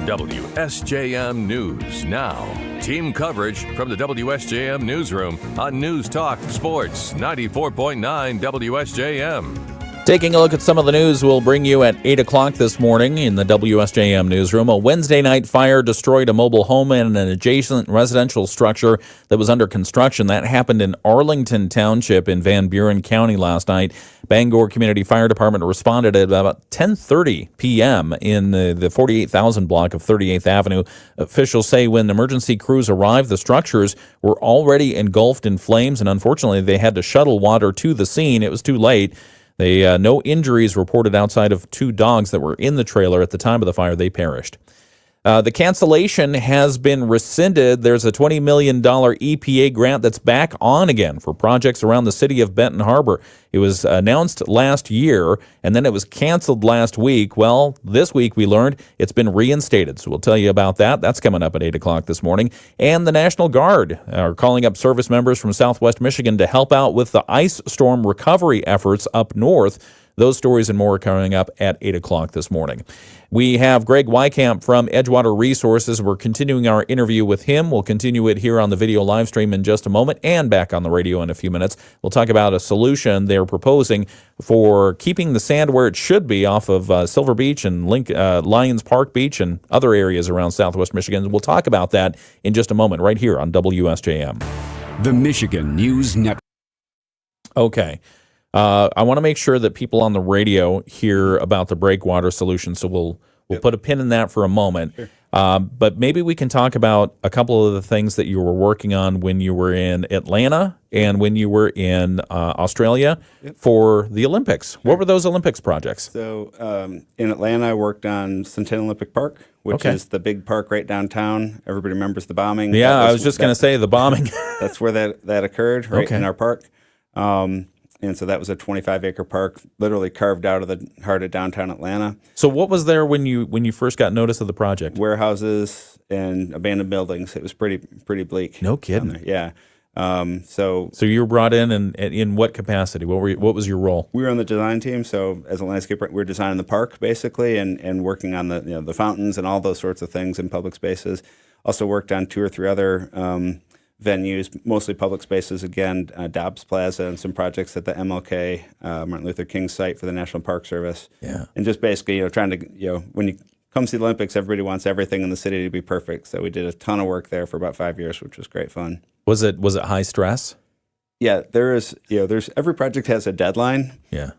WSJM News Now. Team coverage from the WSJM Newsroom on News Talk Sports 94.9 WSJM. Taking a look at some of the news we'll bring you at 8 o'clock this morning in the WSJM newsroom. A Wednesday night fire destroyed a mobile home and an adjacent residential structure that was under construction. That happened in Arlington Township in Van Buren County last night. Bangor Community Fire Department responded at about 10:30 p.m. in the 48,000 block of 38th Avenue. Officials say when emergency crews arrived, the structures were already engulfed in flames, and unfortunately they had to shuttle water to the scene. It was too late. No injuries reported outside of 2 dogs that were in the trailer at the time of the fire. They perished. The cancellation has been rescinded. There's a $20 million EPA grant that's back on again for projects around the city of Benton Harbor. It was announced last year, and then it was canceled last week. Well, this week we learned it's been reinstated, so we'll tell you about that. That's coming up at 8 o'clock this morning. And the National Guard are calling up service members from Southwest Michigan to help out with the ice storm recovery efforts up north. Those stories and more are coming up at 8 o'clock this morning. We have Greg Weykamp from Edgewater Resources. We're continuing our interview with him. We'll continue it here on the video live stream in just a moment and back on the radio in a few minutes. We'll talk about a solution they're proposing for keeping the sand where it should be off of Silver Beach and Lions Park Beach and other areas around Southwest Michigan. We'll talk about that in just a moment right here on WSJM. The Michigan News Network. Okay. I want to make sure that people on the radio hear about the breakwater solution, so we'll put a pin in that for a moment. Sure. But maybe we can talk about a couple of the things that you were working on when you were in Atlanta and when you were in Australia for the Olympics. What were those Olympics projects? So in Atlanta, I worked on Centennial Olympic Park, which is the big park right downtown. Everybody remembers the bombing. Yeah, I was just going to say the bombing. That's where that occurred, right in our park. And so that was a 25-acre park, literally carved out of the heart of downtown Atlanta. So what was there when you first got notice of the project? Warehouses and abandoned buildings. It was pretty bleak. No kidding. Yeah. So you were brought in what capacity? What was your role? We were on the design team. So as a landscaper, we were designing the park basically, and working on the fountains and all those sorts of things in public spaces. Also worked on 2 or 3 other venues, mostly public spaces, again, Dobbs Plaza and some projects at the MLK, Martin Luther King site for the National Park Service. Yeah. And just basically, trying to, when you come to the Olympics, everybody wants everything in the city to be perfect. So we did a ton of work there for about 5 years, which was great fun. Was it high stress? Yeah, there's every project has a deadline. Yeah.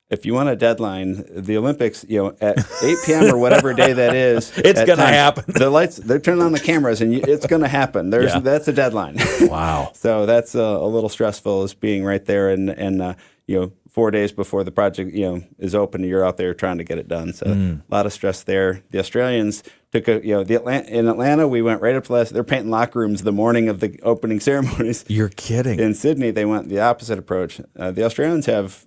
If you want a deadline, the Olympics, at 8 p.m. or whatever day that is, it's going to happen. The lights, they're turning on the cameras, and it's going to happen. That's a deadline. Wow. So that's a little stressful, as being right there, and 4 days before the project, is open, you're out there trying to get it done. So a lot of stress there. The Australians took in Atlanta, we went right up to they're painting locker rooms the morning of the opening ceremonies. You're kidding. In Sydney, they went the opposite approach. The Australians have,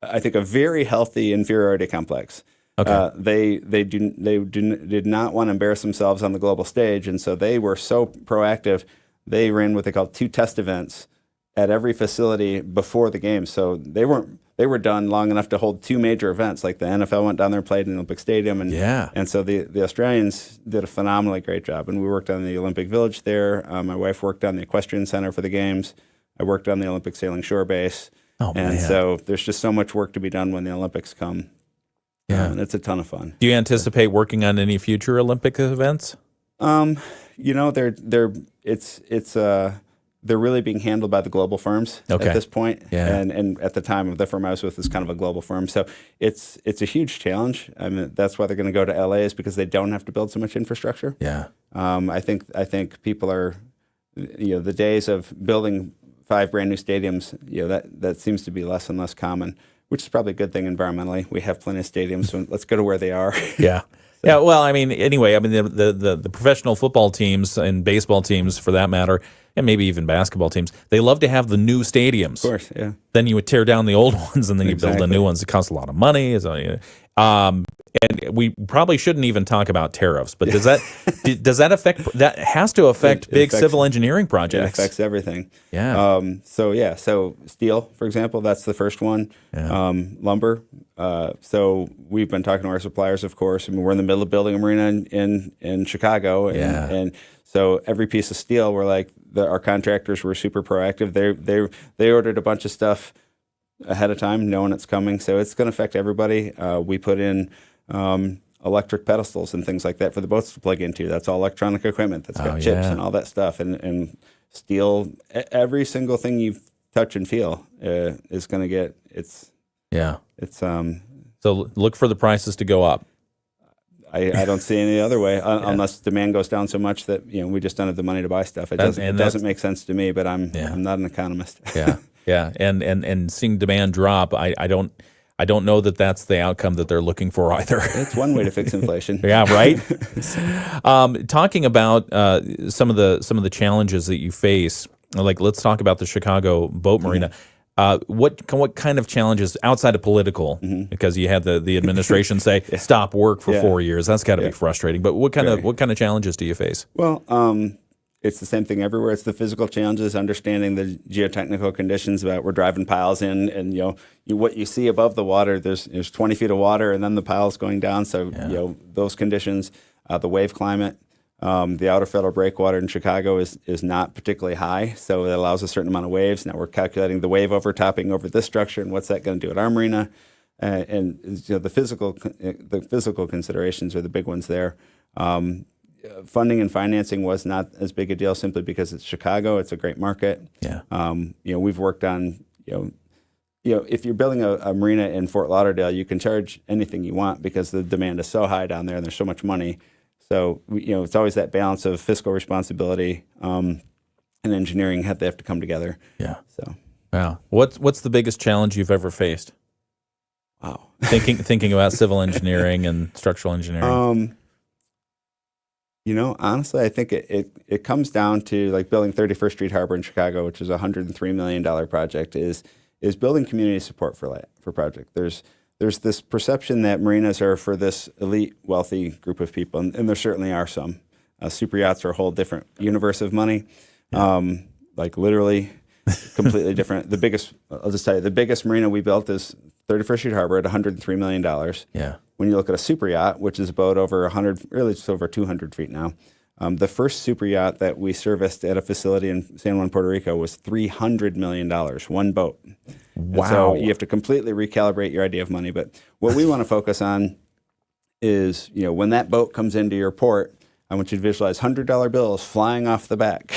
I think, a very healthy inferiority complex. Okay. They did not want to embarrass themselves on the global stage, and so they were so proactive. They ran what they called 2 test events at every facility before the games. So they were done long enough to hold 2 major events. Like the NFL went down there and played in the Olympic Stadium, and so the Australians did a phenomenally great job. And we worked on the Olympic Village there. My wife worked on the Equestrian Center for the games. I worked on the Olympic Sailing Shore Base. So there's just so much work to be done when the Olympics come. Yeah. And it's a ton of fun. Do you anticipate working on any future Olympic events? They're really being handled by the global firms at this point. Yeah. And at the time, the firm I was with is kind of a global firm. So it's a huge challenge. I mean, that's why they're going to go to LA, is because they don't have to build so much infrastructure. Yeah. I think people are, the days of building 5 brand new stadiums, that seems to be less and less common, which is probably a good thing environmentally. We have plenty of stadiums, so let's go to where they are. Yeah. Yeah, well, the professional football teams and baseball teams, for that matter, and maybe even basketball teams, they love to have the new stadiums. Of course, yeah. Then you would tear down the old ones, and then you build the new ones. It costs a lot of money. And we probably shouldn't even talk about tariffs, but does that affect? That has to affect big civil engineering projects. It affects everything. Yeah. So steel, for example, that's the first one. Yeah. Lumber. So we've been talking to our suppliers, of course. I mean, we're in the middle of building a marina in Chicago, and so every piece of steel, we're like, our contractors were super proactive. They ordered a bunch of stuff ahead of time, knowing it's coming. So it's going to affect everybody. We put in electric pedestals and things like that for the boats to plug into. That's all electronic equipment that's got chips and all that stuff. And steel, every single thing you touch and feel is going to get, So look for the prices to go up. I don't see any other way unless demand goes down so much that we just don't have the money to buy stuff. It doesn't make sense to me, but I'm not an economist. And seeing demand drop, I don't know that that's the outcome that they're looking for either. It's one way to fix inflation. Yeah, right. Talking about some of the challenges that you face, like let's talk about the Chicago boat marina. What kind of challenges outside of political? Because you had the administration say stop work for 4 years. That's got to be frustrating. But what kind of challenges do you face? Well, it's the same thing everywhere. It's the physical challenges, understanding the geotechnical conditions about we're driving piles in, and what you see above the water. There's 20 feet of water, and then the pile's going down. So those conditions, the wave climate. The outer federal breakwater in Chicago is not particularly high, so it allows a certain amount of waves. Now we're calculating the wave overtopping over this structure, and what's that going to do at our marina? And the physical considerations are the big ones there. Funding and financing was not as big a deal simply because it's Chicago. It's a great market. We've worked on if you're building a marina in Fort Lauderdale, you can charge anything you want because the demand is so high down there and there's so much money. So, it's always that balance of fiscal responsibility and engineering they have to come together. Wow. What's the biggest challenge you've ever faced? Wow. Thinking about civil engineering and structural engineering. Honestly, I think it comes down to like building 31st Street Harbor in Chicago, which is a $103 million project, is building community support for project. There's this perception that marinas are for this elite, wealthy group of people, and there certainly are some. Super yachts are a whole different universe of money, like literally completely different. I'll just tell you, the biggest marina we built is 31st Street Harbor at $103 million. When you look at a super yacht, which is a boat over 100, really just over 200 feet now, the first super yacht that we serviced at a facility in San Juan, Puerto Rico was $300 million, one boat. Wow. And so you have to completely recalibrate your idea of money. But what we want to focus on is, when that boat comes into your port, I want you to visualize $100 bills flying off the back,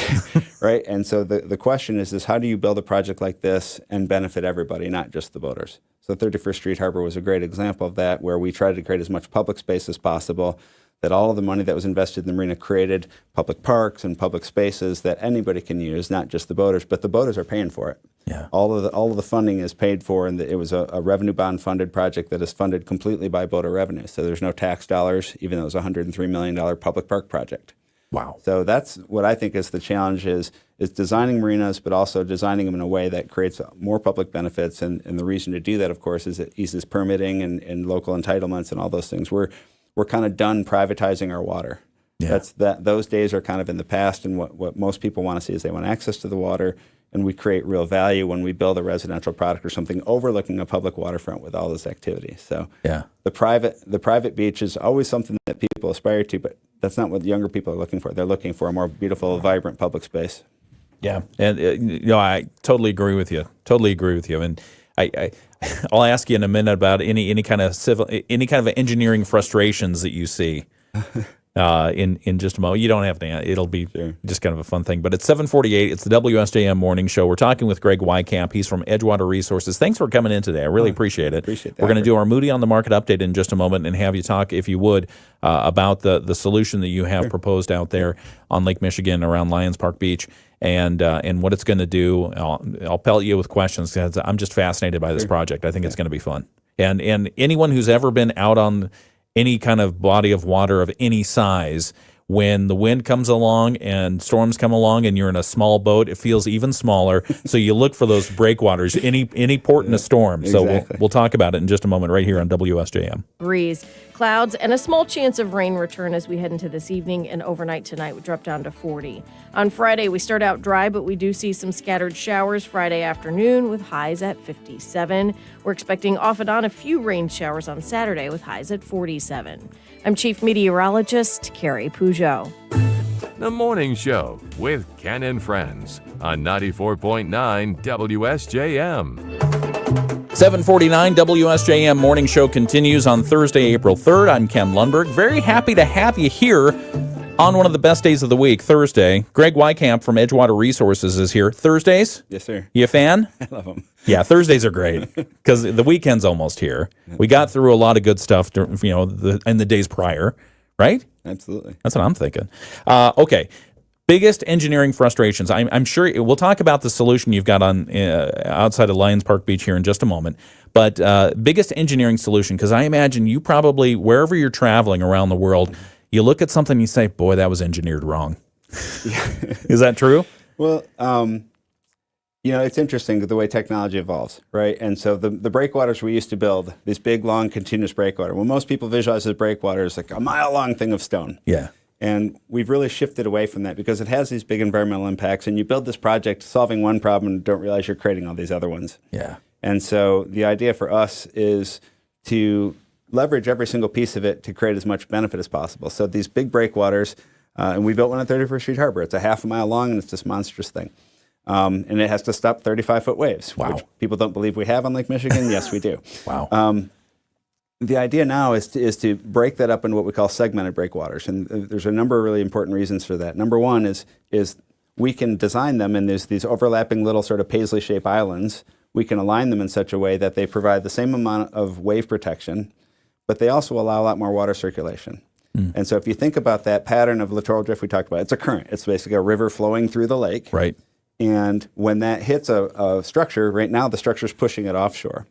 right? And so the question is how do you build a project like this and benefit everybody, not just the boaters? So 31st Street Harbor was a great example of that, where we tried to create as much public space as possible, that all of the money that was invested in the marina created public parks and public spaces that anybody can use, not just the boaters, but the boaters are paying for it. All of the funding is paid for, and it was a revenue bond funded project that is funded completely by boater revenue. So there's no tax dollars, even though it was a $103 million public park project. Wow. So that's what I think is the challenge is designing marinas, but also designing them in a way that creates more public benefits. And the reason to do that, of course, is it eases permitting and local entitlements and all those things. We're kind of done privatizing our water. Those days are kind of in the past, and what most people want to see is they want access to the water, and we create real value when we build a residential product or something overlooking a public waterfront with all this activity. So the private beach is always something that people aspire to, but that's not what the younger people are looking for. They're looking for a more beautiful, vibrant public space. Yeah, and I totally agree with you. And I'll ask you in a minute about any kind of engineering frustrations that you see in just a moment. You don't have to. It'll be just kind of a fun thing. But it's 7:48. It's the WSJM Morning Show. We're talking with Greg Weykamp. He's from Edgewater Resources. Thanks for coming in today. I really appreciate it. We're going to do our Moody on the Market update in just a moment and have you talk, if you would, about the solution that you have proposed out there on Lake Michigan around Lions Park Beach. And what it's going to do. I'll pellet you with questions because I'm just fascinated by this project. I think it's going to be fun. And anyone who's ever been out on any kind of body of water of any size, when the wind comes along and storms come along and you're in a small boat, it feels even smaller. So you look for those breakwaters, any port in a storm. Exactly. So we'll talk about it in just a moment right here on WSJM. Breeze, clouds, and a small chance of rain return as we head into this evening, and overnight tonight we drop down to 40. On Friday, we start out dry, but we do see some scattered showers Friday afternoon with highs at 57. We're expecting off and on a few rain showers on Saturday with highs at 47. I'm Chief Meteorologist Carrie Peugeot. The Morning Show with Ken and Friends on 94.9 WSJM. 749 WSJM Morning Show continues on Thursday, April 3rd. I'm Ken Lundberg. Very happy to have you here on one of the best days of the week, Thursday. Greg Weykamp from Edgewater Resources is here. Thursdays? Yes, sir. You a fan? I love them. Yeah, Thursdays are great because the weekend's almost here. We got through a lot of good stuff, in the days prior, right? Absolutely. That's what I'm thinking. Okay. Biggest engineering frustrations. I'm sure we'll talk about the solution you've got on outside of Lions Park Beach here in just a moment. But biggest engineering solution, because I imagine you probably, wherever you're traveling around the world, you look at something and you say, boy, that was engineered wrong. Is that true? Well, it's interesting the way technology evolves, right? And so the breakwaters we used to build, these big, long, continuous breakwater, well, most people visualize as breakwater as like a mile-long thing of stone. Yeah. And we've really shifted away from that because it has these big environmental impacts, and you build this project solving one problem and don't realize you're creating all these other ones. Yeah. And so the idea for us is to leverage every single piece of it to create as much benefit as possible. So these big breakwaters, and we built one at 31st Street Harbor. It's a half a mile long, and it's this monstrous thing. And it has to stop 35-foot waves, which people don't believe we have on Lake Michigan. Yes, we do. Wow. The idea now is to break that up into what we call segmented breakwaters, and there's a number of really important reasons for that. Number one is we can design them in these overlapping little sort of paisley-shaped islands. We can align them in such a way that they provide the same amount of wave protection, but they also allow a lot more water circulation. And so if you think about that pattern of littoral drift we talked about, it's a current. It's basically a river flowing through the lake. Right. And when that hits a structure, right now the structure's pushing it offshore.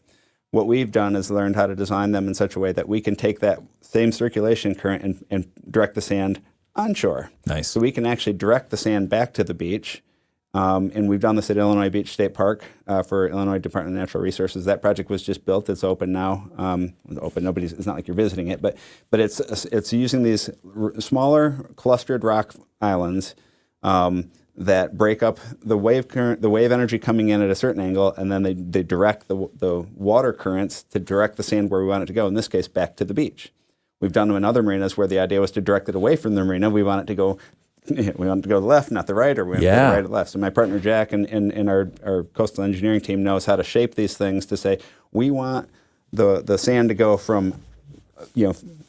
What we've done is learned how to design them in such a way that we can take that same circulation current and direct the sand onshore. Nice. So we can actually direct the sand back to the beach. And we've done this at Illinois Beach State Park for Illinois Department of Natural Resources. That project was just built. It's open now. It's not like you're visiting it, but it's using these smaller clustered rock islands that break up the wave current, the wave energy coming in at a certain angle, and then they direct the water currents to direct the sand where we want it to go, in this case, back to the beach. We've done them in other marinas where the idea was to direct it away from the marina. We want it to go to the left, not the right, or we want it to go right or left. So my partner Jack and our coastal engineering team knows how to shape these things to say, we want the sand to go from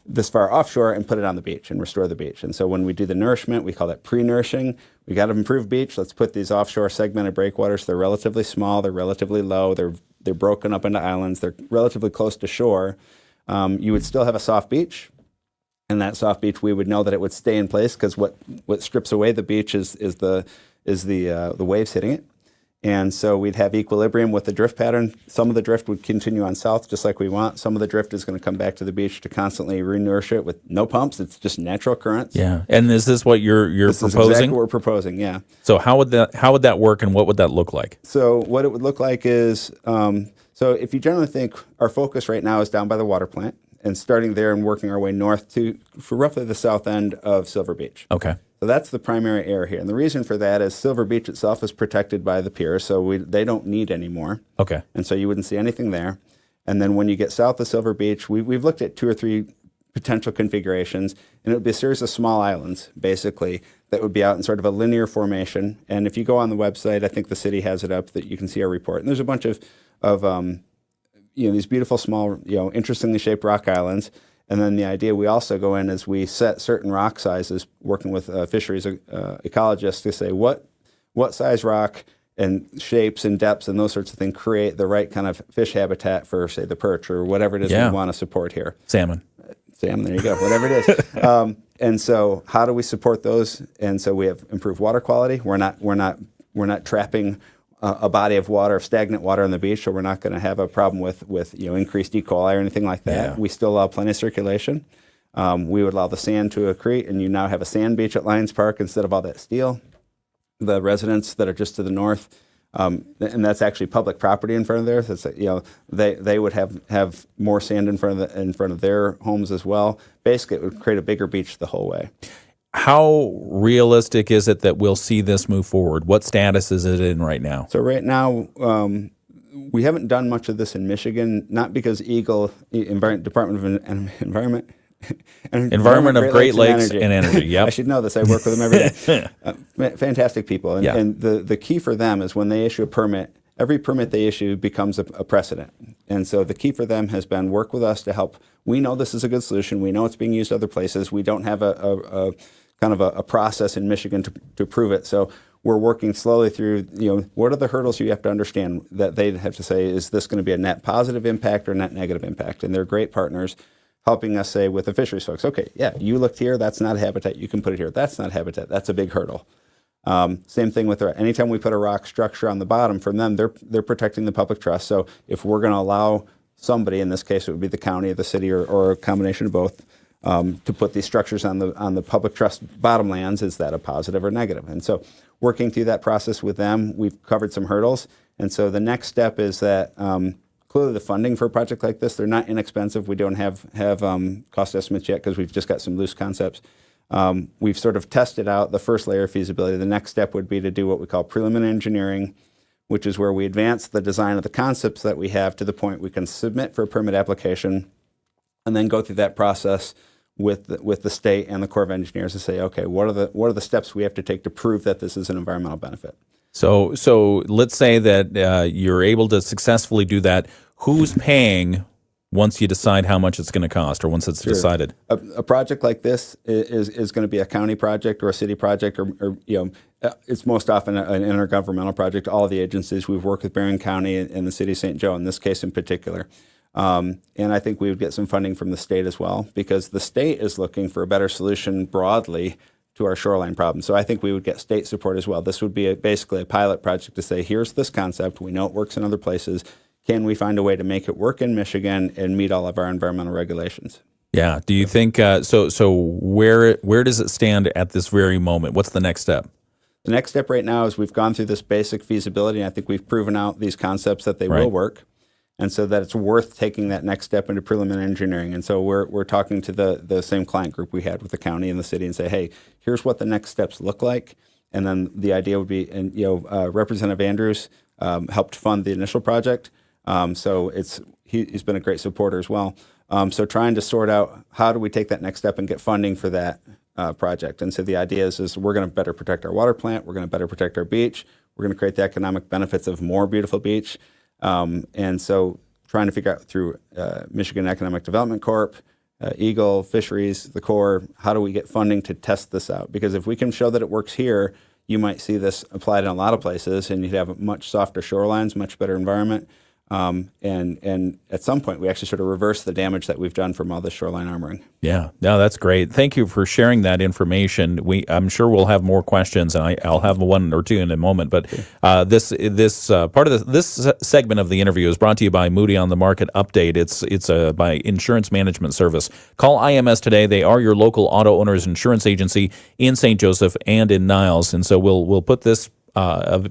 this far offshore and put it on the beach and restore the beach. And so when we do the nourishment, we call that pre-nourishing. We got to improve beach. Let's put these offshore segmented breakwaters. They're relatively small. They're relatively low. They're broken up into islands. They're relatively close to shore. You would still have a soft beach. And that soft beach, we would know that it would stay in place because what strips away the beach is the waves hitting it. And so we'd have equilibrium with the drift pattern. Some of the drift would continue on south just like we want. Some of the drift is going to come back to the beach to constantly re-nourish it with no pumps. It's just natural currents. Yeah. And is this what you're this proposing? Is exactly what we're proposing, yeah. So how would that work, and what would that look like? So what it would look like is, so if you generally think our focus right now is down by the water plant and starting there and working our way north for roughly the south end of Silver Beach. Okay. So that's the primary area here. And the reason for that is Silver Beach itself is protected by the pier, so they don't need any more. Okay. And so you wouldn't see anything there. And then when you get south of Silver Beach, we've looked at 2 or 3 potential configurations, and it would be a series of small islands, basically, that would be out in sort of a linear formation. And if you go on the website, I think the city has it up, that you can see our report. And there's a bunch of these beautiful, small, interestingly shaped rock islands. And then the idea we also go in is we set certain rock sizes, working with fisheries ecologists to say what size rock and shapes and depths and those sorts of things create the right kind of fish habitat for, say, the perch or whatever it is we want to support here. Salmon, there you go, whatever it is. And so how do we support those? And so we have improved water quality. We're not trapping a body of water, of stagnant water on the beach, so we're not going to have a problem with increased E. coli or anything like that. Yeah. We still allow plenty of circulation. We would allow the sand to accrete, and you now have a sand beach at Lions Park instead of all that steel. The residents that are just to the north, and that's actually public property in front of there. So they would have more sand in front of their homes as well. Basically, it would create a bigger beach the whole way. How realistic is it that we'll see this move forward? What status is it in right now? So right now, we haven't done much of this in Michigan, not because Department of Environment of Great Lakes and Energy. Yep. I should know this. I work with them every day. Fantastic people. And the key for them is when they issue a permit, every permit they issue becomes a precedent. And so the key for them has been work with us to help. We know this is a good solution. We know it's being used other places. We don't have a kind of a process in Michigan to prove it. So we're working slowly through, what are the hurdles you have to understand that they have to say, is this going to be a net positive impact or net negative impact? And they're great partners helping us say with the fisheries folks, okay, yeah, you looked here, that's not habitat, you can put it here. That's not habitat, that's a big hurdle. Same thing with anytime we put a rock structure on the bottom, from them, they're protecting the public trust. So if we're going to allow somebody, in this case it would be the county or the city or a combination of both, to put these structures on the public trust bottomlands, is that a positive or negative? And so working through that process with them, we've covered some hurdles. And so the next step is that clearly the funding for a project like this, they're not inexpensive. We don't have cost estimates yet because we've just got some loose concepts. We've sort of tested out the first layer of feasibility. The next step would be to do what we call preliminary engineering, which is where we advance the design of the concepts that we have to the point we can submit for a permit application, and then go through that process with the state and the Corps of Engineers to say, okay, what are the steps we have to take to prove that this is an environmental benefit? So let's say that you're able to successfully do that. Who's paying once you decide how much it's going to cost, or once it's decided? A project like this is going to be a county project or a city project, or it's most often an intergovernmental project. All the agencies, we've worked with Berrien County and the city of St. Joe in this case in particular. And I think we would get some funding from the state as well, because the state is looking for a better solution broadly to our shoreline problem. So I think we would get state support as well. This would be basically a pilot project to say, here's this concept. We know it works in other places. Can we find a way to make it work in Michigan and meet all of our environmental regulations? Yeah. Do you think so? Where does it stand at this very moment? What's the next step? The next step right now is we've gone through this basic feasibility, and I think we've proven out these concepts that they will work, and so that it's worth taking that next step into preliminary engineering. And so we're talking to the same client group we had with the county and the city and say, hey, here's what the next steps look like. And then the idea would be, and Representative Andrews helped fund the initial project. So he's been a great supporter as well. So trying to sort out how do we take that next step and get funding for that project. And so the idea is we're going to better protect our water plant. We're going to better protect our beach. We're going to create the economic benefits of more beautiful beach. And so trying to figure out through Michigan Economic Development Corp., Eagle, Fisheries, the Corps, how do we get funding to test this out? Because if we can show that it works here, you might see this applied in a lot of places, and you'd have much softer shorelines, much better environment. And at some point, we actually sort of reverse the damage that we've done from all this shoreline armoring. Yeah, no, that's great. Thank you for sharing that information. I'm sure we'll have more questions, and I'll have one or two in a moment. But this part of this segment of the interview is brought to you by Moody on the Market Update. It's by Insurance Management Service. Call IMS today. They are your local auto owners insurance agency in St. Joseph and in Niles. And so we'll put this.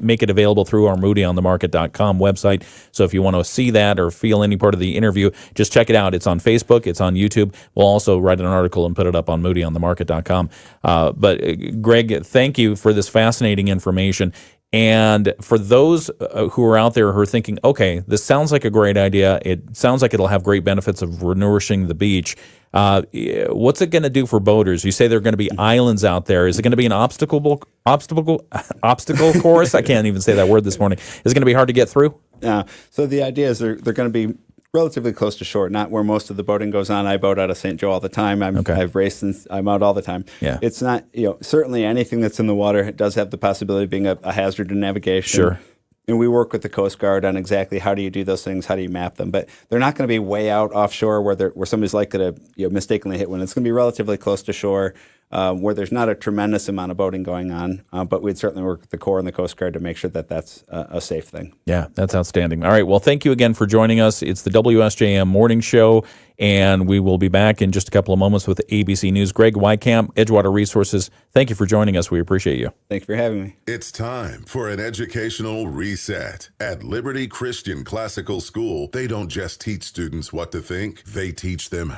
Make it available through our moodyonthemarket.com website. So if you want to see that or feel any part of the interview, just check it out. It's on Facebook. It's on YouTube. We'll also write an article and put it up on moodyonthemarket.com. But Greg, thank you for this fascinating information. And for those who are out there who are thinking, okay, this sounds like a great idea. It sounds like it'll have great benefits of renourishing the beach. What's it going to do for boaters? You say there are going to be islands out there. Is it going to be an obstacle course? I can't even say that word this morning. Is it going to be hard to get through? So the idea is they're going to be relatively close to shore, not where most of the boating goes on. I boat out of St. Joe all the time. I've raced since I'm out all the time. Yeah. It's not, certainly anything that's in the water, it does have the possibility of being a hazard to navigation. Sure. And we work with the Coast Guard on exactly how do you do those things, how do you map them. But they're not going to be way out offshore where somebody's likely to mistakenly hit one. It's going to be relatively close to shore where there's not a tremendous amount of boating going on. But we'd certainly work with the Corps and the Coast Guard to make sure that that's a safe thing. Yeah, that's outstanding. All right, well, thank you again for joining us. It's the WSJM Morning Show, and we will be back in just a couple of moments with ABC News. Greg Weykamp, Edgewater Resources, thank you for joining us. We appreciate you. Thank you for having me. It's time for an educational reset. At Liberty Christian Classical School, they don't just teach students what to think, they teach them.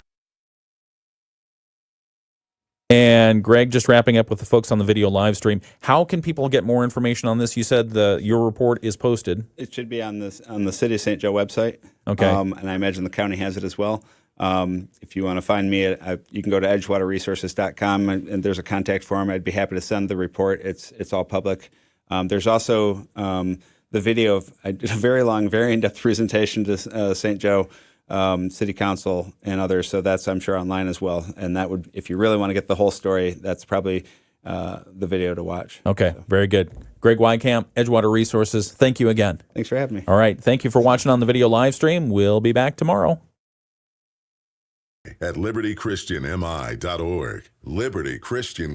And Greg, just wrapping up with the folks on the video live stream, how can people get more information on this? You said your report is posted. It should be on the City of St. Joe website. Okay. And I imagine the county has it as well. If you want to find me, you can go to edgewaterresources.com, and there's a contact form. I'd be happy to send the report. It's all public. There's also the video of, I did a very long, very in-depth presentation to St. Joe City Council and others. So that's, I'm sure, online as well. And that would, if you really want to get the whole story, that's probably the video to watch. Okay, very good. Greg Weykamp, Edgewater Resources, thank you again. Thanks for having me. All right, thank you for watching on the video live stream. We'll be back tomorrow. At libertychristianmi.org. Liberty Christian